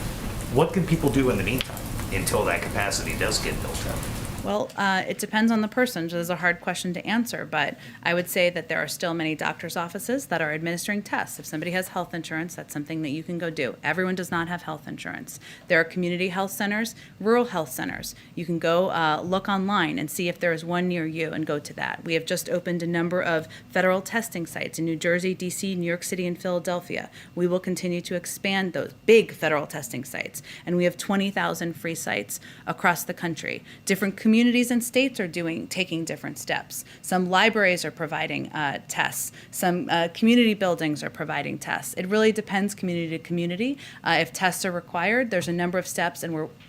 Speaker 13: what can people do in the meantime until that capacity does get built up?
Speaker 3: Well, it depends on the person. So it's a hard question to answer, but I would say that there are still many doctor's offices that are administering tests. If somebody has health insurance, that's something that you can go do. Everyone does not have health insurance. There are community health centers, rural health centers. You can go look online and see if there is one near you and go to that. We have just opened a number of federal testing sites in New Jersey, DC, New York City, and Philadelphia. We will continue to expand those big federal testing sites, and we have 20,000 free sites across the country. Different communities and states are taking different steps. Some libraries are providing tests. Some community buildings are providing tests. It really depends community to community. If tests are required, there's a number of steps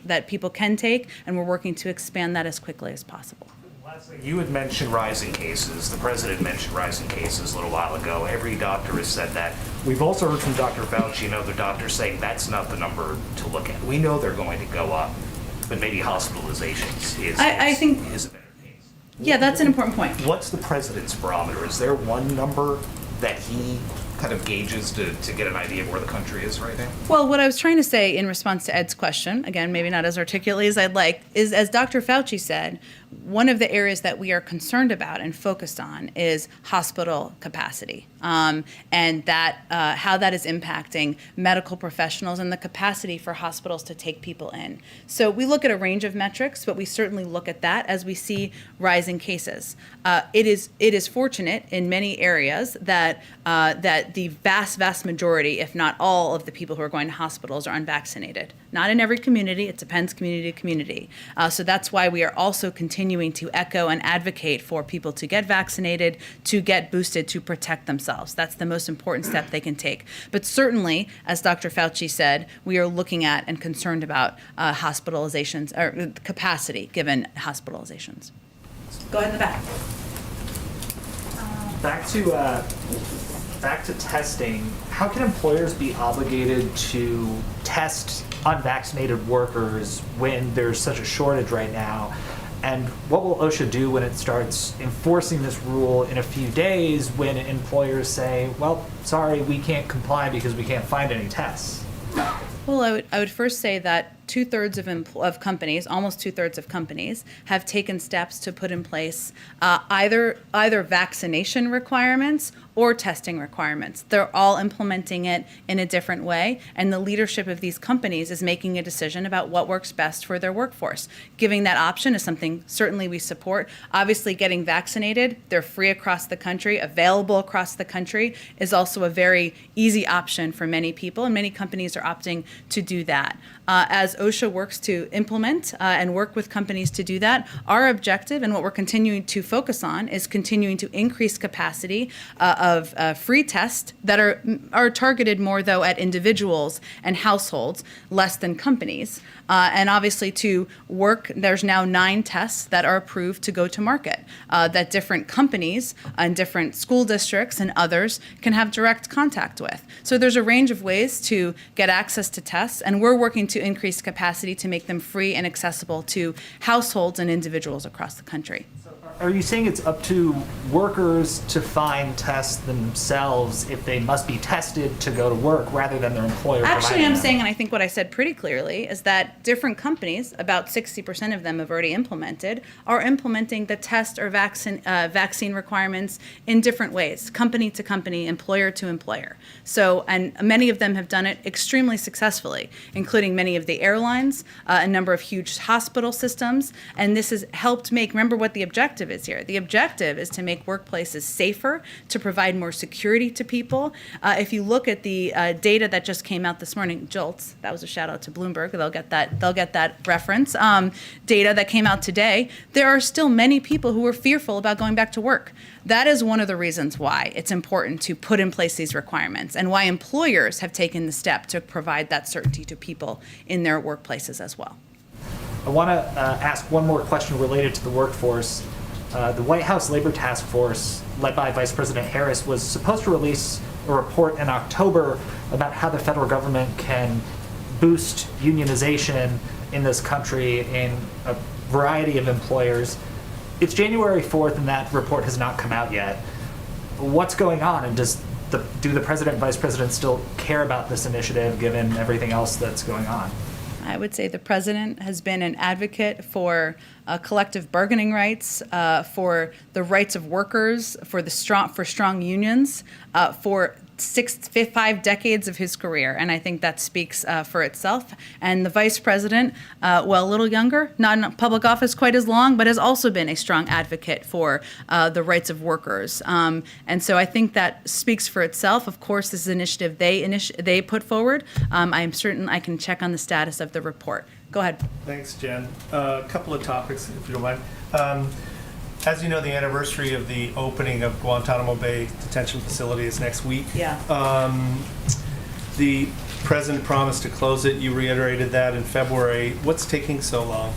Speaker 3: that people can take, and we're working to expand that as quickly as possible.
Speaker 13: Lastly, you had mentioned rising cases. The president mentioned rising cases a little while ago. Every doctor has said that. We've also heard from Dr. Fauci and other doctors saying that's not the number to look at. We know they're going to go up, but maybe hospitalizations is a better case.
Speaker 3: Yeah, that's an important point.
Speaker 13: What's the president's barometer? Is there one number that he kind of gauges to get an idea of where the country is right now?
Speaker 3: Well, what I was trying to say in response to Ed's question, again, maybe not as articulately as I'd like, is as Dr. Fauci said, one of the areas that we are concerned about and focused on is hospital capacity, and that how that is impacting medical professionals and the capacity for hospitals to take people in. So we look at a range of metrics, but we certainly look at that as we see rising cases. It is fortunate in many areas that the vast majority, if not all, of the people who are going to hospitals are unvaccinated. Not in every community, it depends community to community. So that's why we are also continuing to echo and advocate for people to get vaccinated, to get boosted, to protect themselves. That's the most important step they can take. But certainly, as Dr. Fauci said, we are looking at and concerned about hospitalizations, or capacity given hospitalizations. Go ahead in the back.
Speaker 14: Back to testing, how can employers be obligated to test unvaccinated workers when there's such a shortage right now? And what will OSHA do when it starts enforcing this rule in a few days when employers say, well, sorry, we can't comply because we can't find any tests?
Speaker 3: Well, I would first say that 2/3 of companies, almost 2/3 of companies, have taken steps to put in place either vaccination requirements or testing requirements. They're all implementing it in a different way, and the leadership of these companies is making a decision about what works best for their workforce. Giving that option is something certainly we support. Obviously, getting vaccinated, they're free across the country, available across the country, is also a very easy option for many people, and many companies are opting to do that. As OSHA works to implement and work with companies to do that, our objective and what we're continuing to focus on is continuing to increase capacity of free tests that are targeted more, though, at individuals and households, less than companies. And obviously to work, there's now 9 tests that are approved to go to market that different companies and different school districts and others can have direct contact with. So there's a range of ways to get access to tests, and we're working to increase capacity to make them free and accessible to households and individuals across the country.
Speaker 14: Are you saying it's up to workers to find tests themselves if they must be tested to go to work rather than their employer
Speaker 3: Actually,
Speaker 14: providing
Speaker 3: I'm
Speaker 14: them?
Speaker 3: saying, and I think what I said pretty clearly, is that different companies, about 60% of them have already implemented, are implementing the test or vaccine requirements in different ways, company to company, employer to employer. So, and many of them have done it extremely successfully, including many of the airlines, a number of huge hospital systems, and this has helped make, remember what the objective is here. The objective is to make workplaces safer, to provide more security to people. If you look at the data that just came out this morning, JOLTS, that was a shout out to Bloomberg, they'll get that reference, data that came out today, there are still many people who are fearful about going back to work. That is one of the reasons why it's important to put in place these requirements and why employers have taken the step to provide that certainty to people in their workplaces as well.
Speaker 14: I want to ask one more question related to the workforce. The White House Labor Task Force, led by Vice President Harris, was supposed to release a report in October about how the federal government can boost unionization in this country in a variety of employers. It's January 4th and that report has not come out yet. What's going on, and do the president and vice president still care about this initiative given everything else that's going on?
Speaker 3: I would say the president has been an advocate for collective bargaining rights, for the rights of workers, for strong unions, for 5 decades of his career, and I think that speaks for itself. And the vice president, well, a little younger, not in public office quite as long, but has also been a strong advocate for the rights of workers. And so I think that speaks for itself. Of course, this is an initiative they put forward. I am certain I can check on the status of the report. Go ahead.
Speaker 15: Thanks, Jen. A couple of topics, if you don't mind. As you know, the anniversary of the opening of Guantanamo Bay Detention Facility is next week.
Speaker 3: Yeah.
Speaker 15: The president promised to close it. You reiterated that in February. What's taking so long?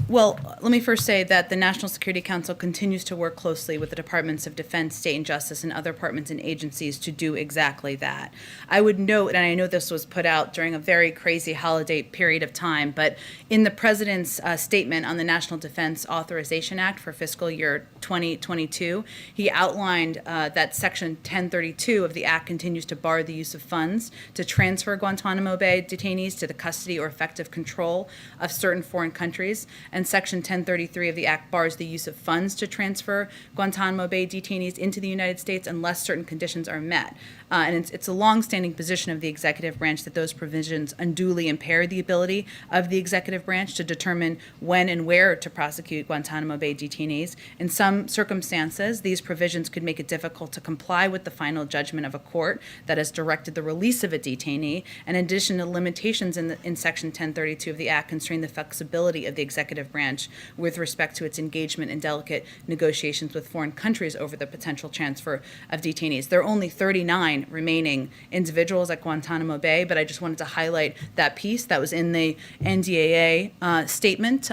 Speaker 3: Well, let me first say that the National Security Council continues to work closely with the Departments of Defense, State and Justice, and other departments and agencies to do exactly that. I would note, and I know this was put out during a very crazy holiday period of time, but in the President's statement on the National Defense Authorization Act for fiscal year 2022, he outlined that Section 1032 of the Act continues to bar the use of funds to transfer Guantanamo Bay detainees to the custody or effective control of certain foreign countries. And Section 1033 of the Act bars the use of funds to transfer Guantanamo Bay detainees into the United States unless certain conditions are met. And it's a longstanding position of the executive branch that those provisions unduly impair the ability of the executive branch to determine when and where to prosecute Guantanamo Bay detainees. In some circumstances, these provisions could make it difficult to comply with the final judgment of a court that has directed the release of a detainee. In addition to limitations in Section 1032 of the Act constrain the flexibility of the executive branch with respect to its engagement in delicate negotiations with foreign countries over the potential transfer of detainees. There are only 39 remaining individuals at Guantanamo Bay, but I just wanted to highlight that piece that was in the NDAA statement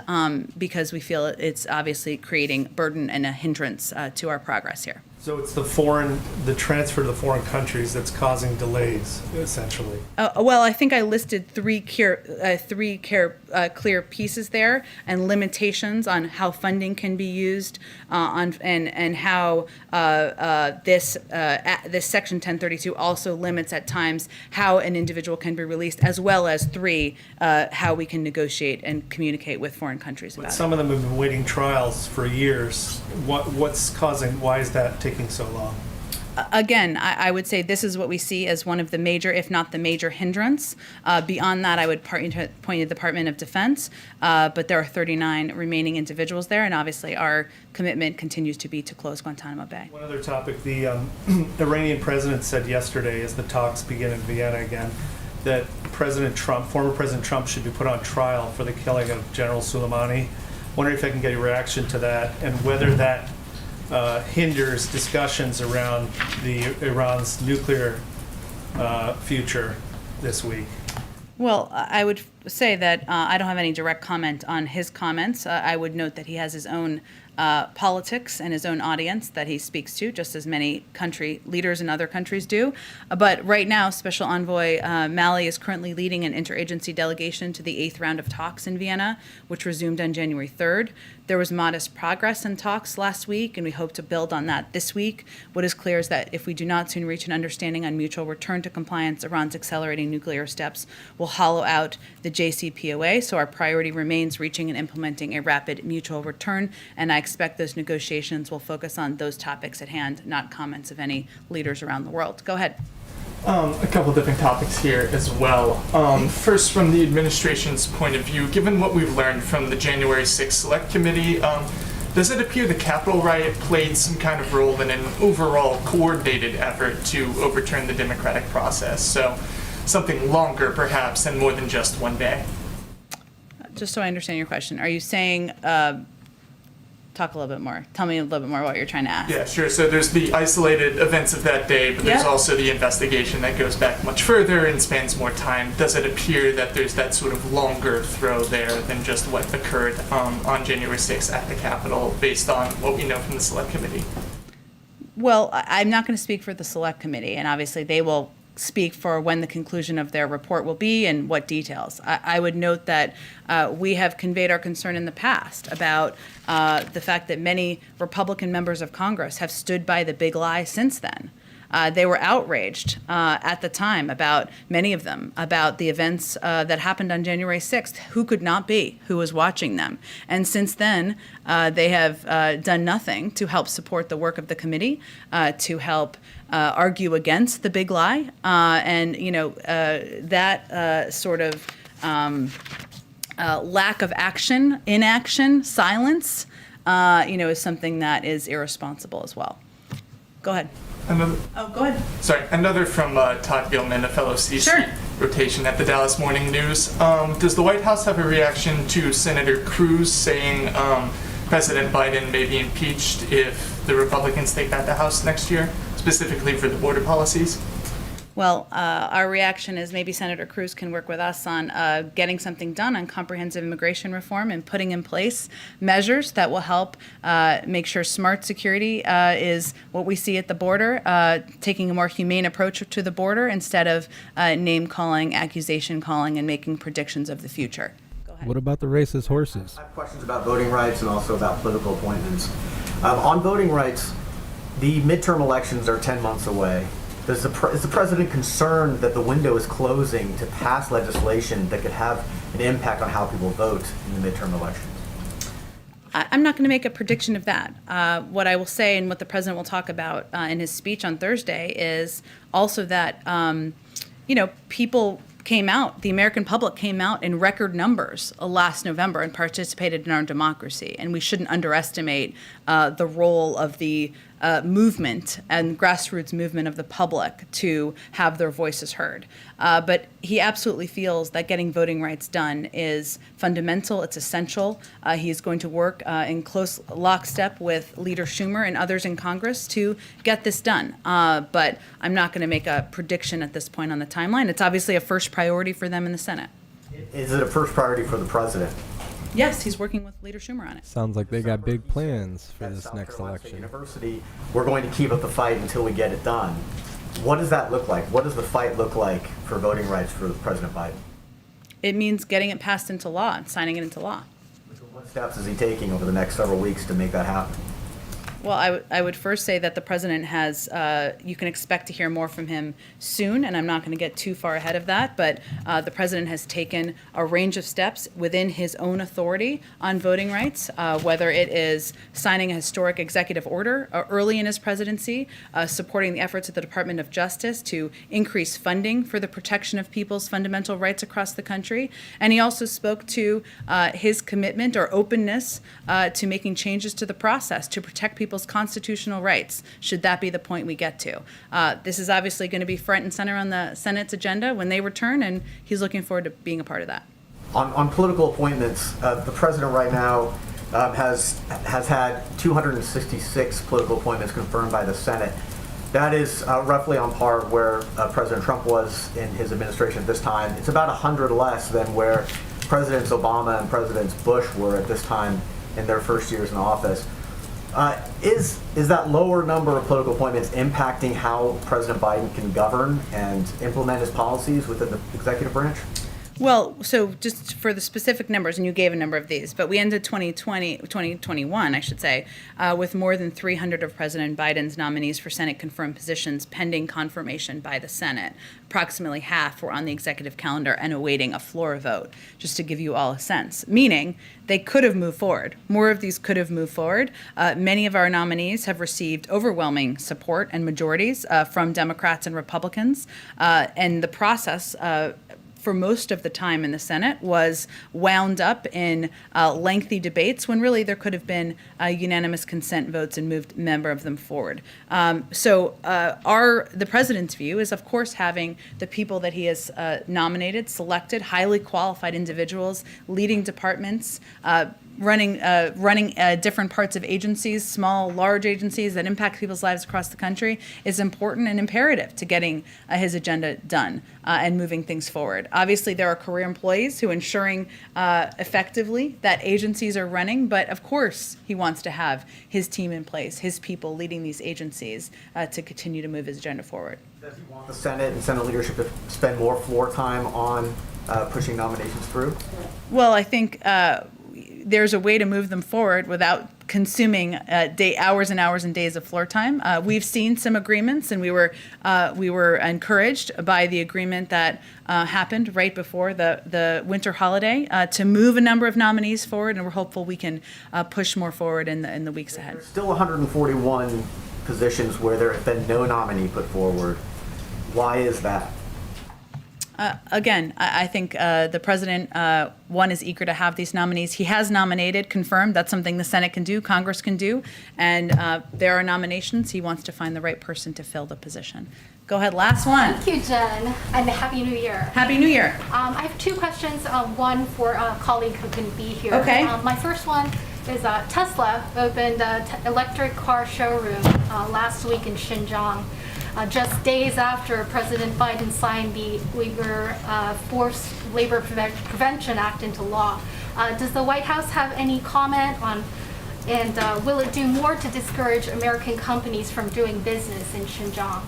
Speaker 3: because we feel it's obviously creating burden and a hindrance to our progress here.
Speaker 15: So it's the transfer to the foreign countries that's causing delays, essentially.
Speaker 3: Well, I think I listed three clear pieces there, and limitations on how funding can be used, and how this Section 1032 also limits at times how an individual can be released, as well as how we can negotiate and communicate with foreign countries about it.
Speaker 15: Some of them have been waiting trials for years. Why is that taking so long?
Speaker 3: Again, I would say this is what we see as one of the major, if not the major hindrance. Beyond that, I would point to the Department of Defense, but there are 39 remaining individuals there, and obviously our commitment continues to be to close Guantanamo Bay.
Speaker 15: One other topic, the Iranian president said yesterday, as the talks begin in Vienna again, that former President Trump should be put on trial for the killing of General Soleimani. Wondering if I can get a reaction to that, and whether that hinders discussions around Iran's nuclear future this week.
Speaker 3: Well, I would say that I don't have any direct comment on his comments. I would note that he has his own politics and his own audience that he speaks to, just as many country leaders in other countries do. But right now, Special Envoy Malley is currently leading an interagency delegation to the 8th round of talks in Vienna, which resumed on January 3rd. There was modest progress in talks last week, and we hope to build on that this week. What is clear is that if we do not soon reach an understanding on mutual return to compliance, Iran's accelerating nuclear steps will hollow out the JCPOA. So our priority remains reaching and implementing a rapid mutual return, and I expect those negotiations will focus on those topics at hand, not comments of any leaders around the world. Go ahead.
Speaker 16: A couple different topics here as well. First, from the administration's point of view, given what we've learned from the January 6th Select Committee, does it appear the Capitol riot played some kind of role in an overall coordinated effort to overturn the democratic process? So something longer, perhaps, and more than just one day?
Speaker 3: Just so I understand your question, are you saying, talk a little bit more. Tell me a little bit more what you're trying to ask.
Speaker 16: Yeah, sure. So there's the isolated events of that day, but there's also the investigation that goes back much further and spans more time. Does it appear that there's that sort of longer throw there than just what occurred on January 6th at the Capitol, based on what we know from the Select Committee?
Speaker 3: Well, I'm not going to speak for the Select Committee, and obviously they will speak for when the conclusion of their report will be and what details. I would note that we have conveyed our concern in the past about the fact that many Republican members of Congress have stood by the big lie since then. They were outraged at the time, about many of them, about the events that happened on January 6th. Who could not be? Who was watching them? And since then, they have done nothing to help support the work of the committee, to help argue against the big lie. And, you know, that sort of lack of action, inaction, silence, you know, is something that is irresponsible as well. Go ahead. Go ahead.
Speaker 16: Sorry, another from Todd Gilman, a fellow C-suite rotation at the Dallas Morning News. Does the White House have a reaction to Senator Cruz saying President Biden may be impeached if the Republicans take back the House next year, specifically for the border policies?
Speaker 3: Well, our reaction is maybe Senator Cruz can work with us on getting something done on comprehensive immigration reform and putting in place measures that will help make sure smart security is what we see at the border, taking a more humane approach to the border instead of name-calling, accusation-calling, and making predictions of the future.
Speaker 2: What about the racist horses?
Speaker 17: I have questions about voting rights and also about political appointments. On voting rights, the midterm elections are 10 months away. Is the president concerned that the window is closing to pass legislation that could have an impact on how people vote in the midterm elections?
Speaker 3: I'm not going to make a prediction of that. What I will say, and what the president will talk about in his speech on Thursday, is also that, you know, people came out, the American public came out in record numbers last November and participated in our democracy. And we shouldn't underestimate the role of the movement and grassroots movement of the public to have their voices heard. But he absolutely feels that getting voting rights done is fundamental, it's essential. He is going to work in close lockstep with Leader Schumer and others in Congress to get this done. But I'm not going to make a prediction at this point on the timeline. It's obviously a first priority for them in the Senate.
Speaker 17: Is it a first priority for the president?
Speaker 3: Yes, he's working with Leader Schumer on it.
Speaker 2: Sounds like they got big plans for this
Speaker 17: South
Speaker 2: next
Speaker 17: Carolina State
Speaker 2: election.
Speaker 17: University, we're going to keep up the fight until we get it done. What does that look like? What does the fight look like for voting rights for President Biden?
Speaker 3: It means getting it passed into law and signing it into law.
Speaker 17: What steps is he taking over the next several weeks to make that happen?
Speaker 3: Well, I would first say that the president has, you can expect to hear more from him soon, and I'm not going to get too far ahead of that, but the president has taken a range of steps within his own authority on voting rights, whether it is signing a historic executive order early in his presidency, supporting the efforts of the Department of Justice to increase funding for the protection of people's fundamental rights across the country, and he also spoke to his commitment or openness to making changes to the process to protect people's constitutional rights, should that be the point we get to. This is obviously going to be front and center on the Senate's agenda when they return, and he's looking forward to being a part of that.
Speaker 17: On political appointments, the president right now has had 266 political appointments confirmed by the Senate. That is roughly on par where President Trump was in his administration at this time. It's about 100 less than where Presidents Obama and Presidents Bush were at this time in their first years in office. Is that lower number of political appointments impacting how President Biden can govern and implement his policies within the executive branch?
Speaker 3: Well, so just for the specific numbers, and you gave a number of these, but we ended 2021, I should say, with more than 300 of President Biden's nominees for Senate confirmed positions pending confirmation by the Senate. Approximately half were on the executive calendar and awaiting a floor vote, just to give you all a sense, meaning they could have moved forward. More of these could have moved forward. Many of our nominees have received overwhelming support and majorities from Democrats and Republicans, and the process for most of the time in the Senate was wound up in lengthy debates when really there could have been unanimous consent votes and moved a member of them forward. So the president's view is, of course, having the people that he has nominated, selected, highly qualified individuals, leading departments, running different parts of agencies, small, large agencies that impact people's lives across the country, is important and imperative to getting his agenda done and moving things forward. Obviously, there are career employees who are ensuring effectively that agencies are running, but of course, he wants to have his team in place, his people leading these agencies to continue to move his agenda forward.
Speaker 17: Does he want the Senate and Senate leadership to spend more floor time on pushing nominations through?
Speaker 3: Well, I think there's a way to move them forward without consuming hours and hours and days of floor time. We've seen some agreements, and we were encouraged by the agreement that happened right before the winter holiday to move a number of nominees forward, and we're hopeful we can push more forward in the weeks ahead.
Speaker 17: There's still 141 positions where there has been no nominee put forward. Why is that?
Speaker 3: Again, I think the president, one, is eager to have these nominees. He has nominated, confirmed. That's something the Senate can do, Congress can do. And there are nominations. He wants to find the right person to fill the position. Go ahead, last one.
Speaker 18: Thank you, Jen, and Happy New Year.
Speaker 3: Happy New Year.
Speaker 18: I have two questions, one for a colleague who can be here.
Speaker 3: Okay.
Speaker 18: My first one is Tesla opened an electric car showroom last week in Xinjiang. Just days after President Biden signed the Uyghur Forced Labor Prevention Act into law. Does the White House have any comment on, and will it do more to discourage American companies from doing business in Xinjiang?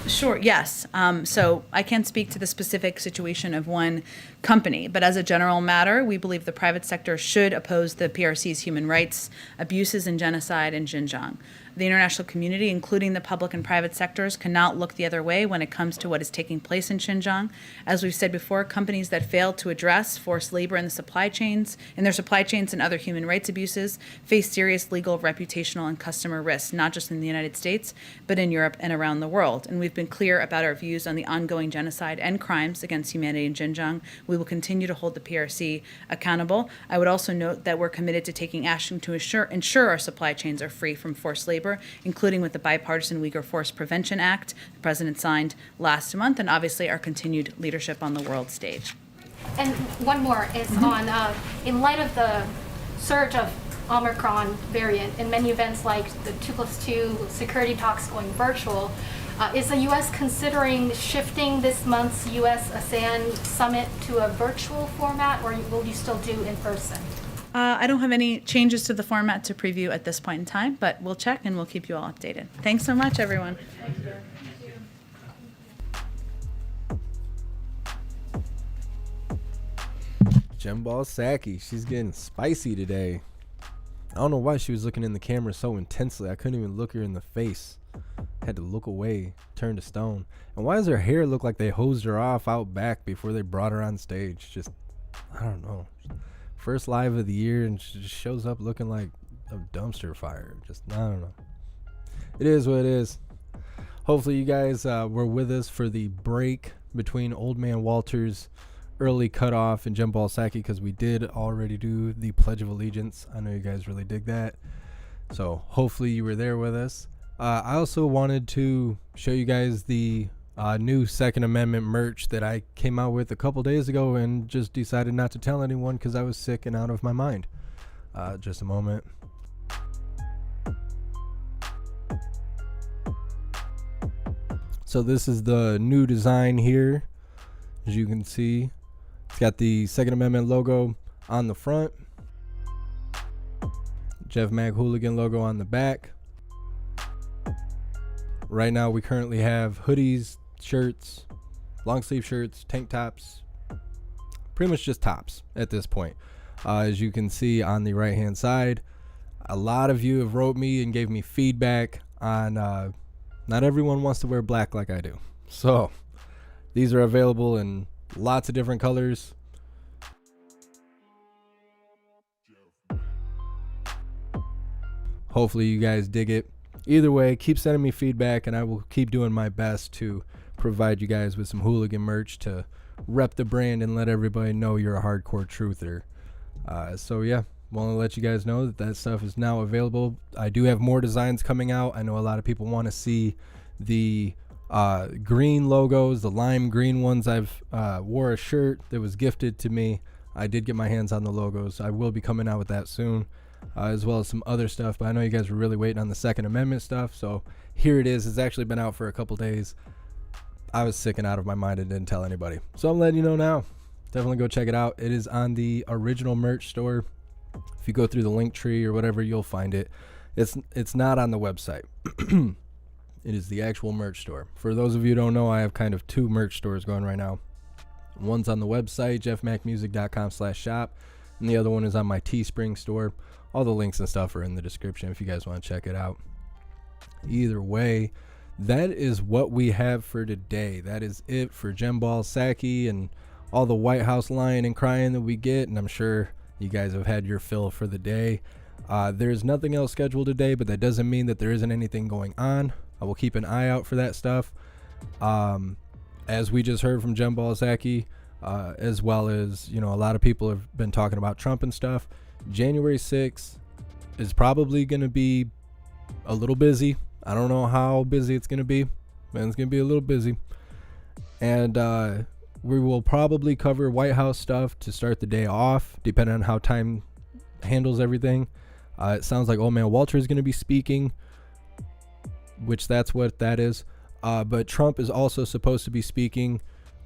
Speaker 3: Sure, yes. So I can't speak to the specific situation of one company, but as a general matter, we believe the private sector should oppose the PRC's human rights abuses and genocide in Xinjiang. The international community, including the public and private sectors, cannot look the other way when it comes to what is taking place in Xinjiang. As we've said before, companies that fail to address forced labor in their supply chains and other human rights abuses face serious legal, reputational, and customer risks, not just in the United States, but in Europe and around the world. And we've been clear about our views on the ongoing genocide and crimes against humanity in Xinjiang. We will continue to hold the PRC accountable. I would also note that we're committed to taking action to ensure our supply chains are free from forced labor, including with the bipartisan Uyghur Force Prevention Act the President signed last month, and obviously our continued leadership on the world stage.
Speaker 18: And one more is on, in light of the surge of Omicron variant and many events like the 2+2 security talks going virtual, is the U.S. considering shifting this month's U.S. ASEAN summit to a virtual format, or will you still do in person?
Speaker 3: I don't have any changes to the format to preview at this point in time, but we'll check and we'll keep you all updated. Thanks so much, everyone.
Speaker 2: Jembal Psaki, she's getting spicy today. I don't know why she was looking in the camera so intensely. I couldn't even look her in the face. Had to look away, turn to stone. And why does her hair look like they hosed her off out back before they brought her on stage? Just, I don't know. First live of the year, and she just shows up looking like a dumpster fire. Just, I don't know. It is what it is. Hopefully you guys were with us for the break between Old Man Walter's early cutoff and Jembal Psaki, because we did already do the Pledge of Allegiance. I know you guys really dig that. So hopefully you were there with us. I also wanted to show you guys the new Second Amendment merch that I came out with a couple days ago and just decided not to tell anyone because I was sick and out of my mind. Just a moment. So this is the new design here. As you can see, it's got the Second Amendment logo on the front, Jeff Mag Hooligan logo on the back. Right now we currently have hoodies, shirts, long sleeve shirts, tank tops, pretty much just tops at this point. As you can see on the right hand side, a lot of you have wrote me and gave me feedback on not everyone wants to wear black like I do. So these are available in lots of different colors. Hopefully you guys dig it. Either way, keep sending me feedback and I will keep doing my best to provide you guys with some hooligan merch to rep the brand and let everybody know you're a hardcore truther. So yeah, want to let you guys know that that stuff is now available. I do have more designs coming out. I know a lot of people want to see the green logos, the lime green ones. I've wore a shirt that was gifted to me. I did get my hands on the logos. I will be coming out with that soon, as well as some other stuff, but I know you guys were really waiting on the Second Amendment stuff, so here it is. It's actually been out for a couple days. I was sick and out of my mind and didn't tell anybody, so I'm letting you know now. Definitely go check it out. It is on the original merch store. If you go through the link tree or whatever, you'll find it. It's not on the website. It is the actual merch store. For those of you who don't know, I have kind of two merch stores going right now. One's on the website, jeffmacmusic.com/shop, and the other one is on my Teespring store. All the links and stuff are in the description if you guys want to check it out. Either way, that is what we have for today. That is it for Jembal Psaki and all the White House lying and crying that we get, and I'm sure you guys have had your fill for the day. There's nothing else scheduled today, but that doesn't mean that there isn't anything going on. I will keep an eye out for that stuff. As we just heard from Jembal Psaki, as well as, you know, a lot of people have been talking about Trump and stuff. January 6th is probably going to be a little busy. I don't know how busy it's going to be, but it's going to be a little busy. And we will probably cover White House stuff to start the day off, depending on how time handles everything. It sounds like Old Man Walter is going to be speaking, which that's what that is. But Trump is also supposed to be speaking.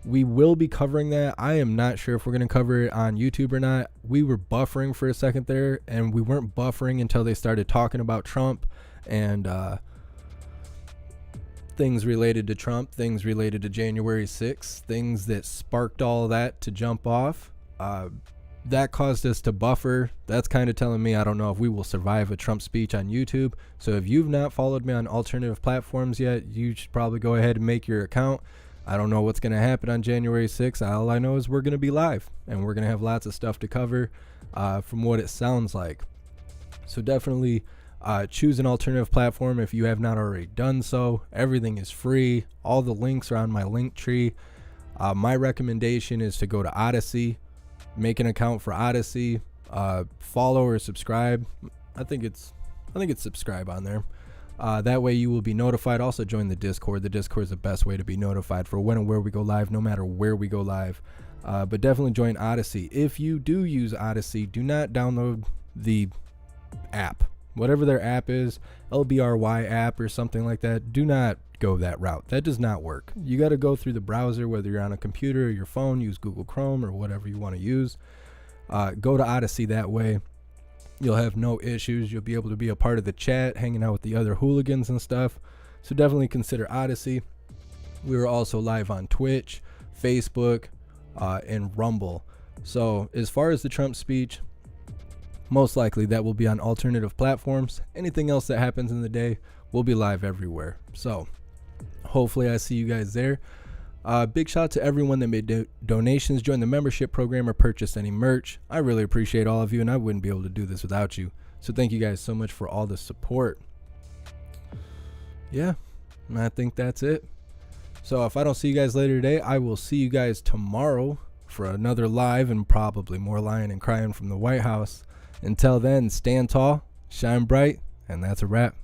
Speaker 2: We will be covering that. I am not sure if we're going to cover it on YouTube or not. We were buffering for a second there, and we weren't buffering until they started talking about Trump and things related to Trump, things related to January 6th, things that sparked all that to jump off. That caused us to buffer. That's kind of telling me I don't know if we will survive a Trump speech on YouTube. So if you've not followed me on alternative platforms yet, you should probably go ahead and make your account. I don't know what's going to happen on January 6th. All I know is we're going to be live, and we're going to have lots of stuff to cover from what it sounds like. So definitely choose an alternative platform if you have not already done so. Everything is free. All the links are on my link tree. My recommendation is to go to Odyssey, make an account for Odyssey, follow or subscribe. I think it's subscribe on there. That way you will be notified. Also join the Discord. The Discord is the best way to be notified for when and where we go live, no matter where we go live. But definitely join Odyssey. If you do use Odyssey, do not download the app. Whatever their app is, LBRY app or something like that, do not go that route. That does not work. You got to go through the browser, whether you're on a computer or your phone, use Google Chrome or whatever you want to use. Go to Odyssey that way. You'll have no issues. You'll be able to be a part of the chat, hanging out with the other hooligans and stuff. So definitely consider Odyssey. We were also live on Twitch, Facebook, and Rumble. So as far as the Trump speech, most likely that will be on alternative platforms. Anything else that happens in the day will be live everywhere. So hopefully I see you guys there. Big shout out to everyone that made donations, joined the membership program, or purchased any merch. I really appreciate all of you, and I wouldn't be able to do this without you. So thank you guys so much for all the support. Yeah, I think that's it. So if I don't see you guys later today, I will see you guys tomorrow for another live and probably more lying and crying from the White House. Until then, stand tall, shine bright, and that's a wrap.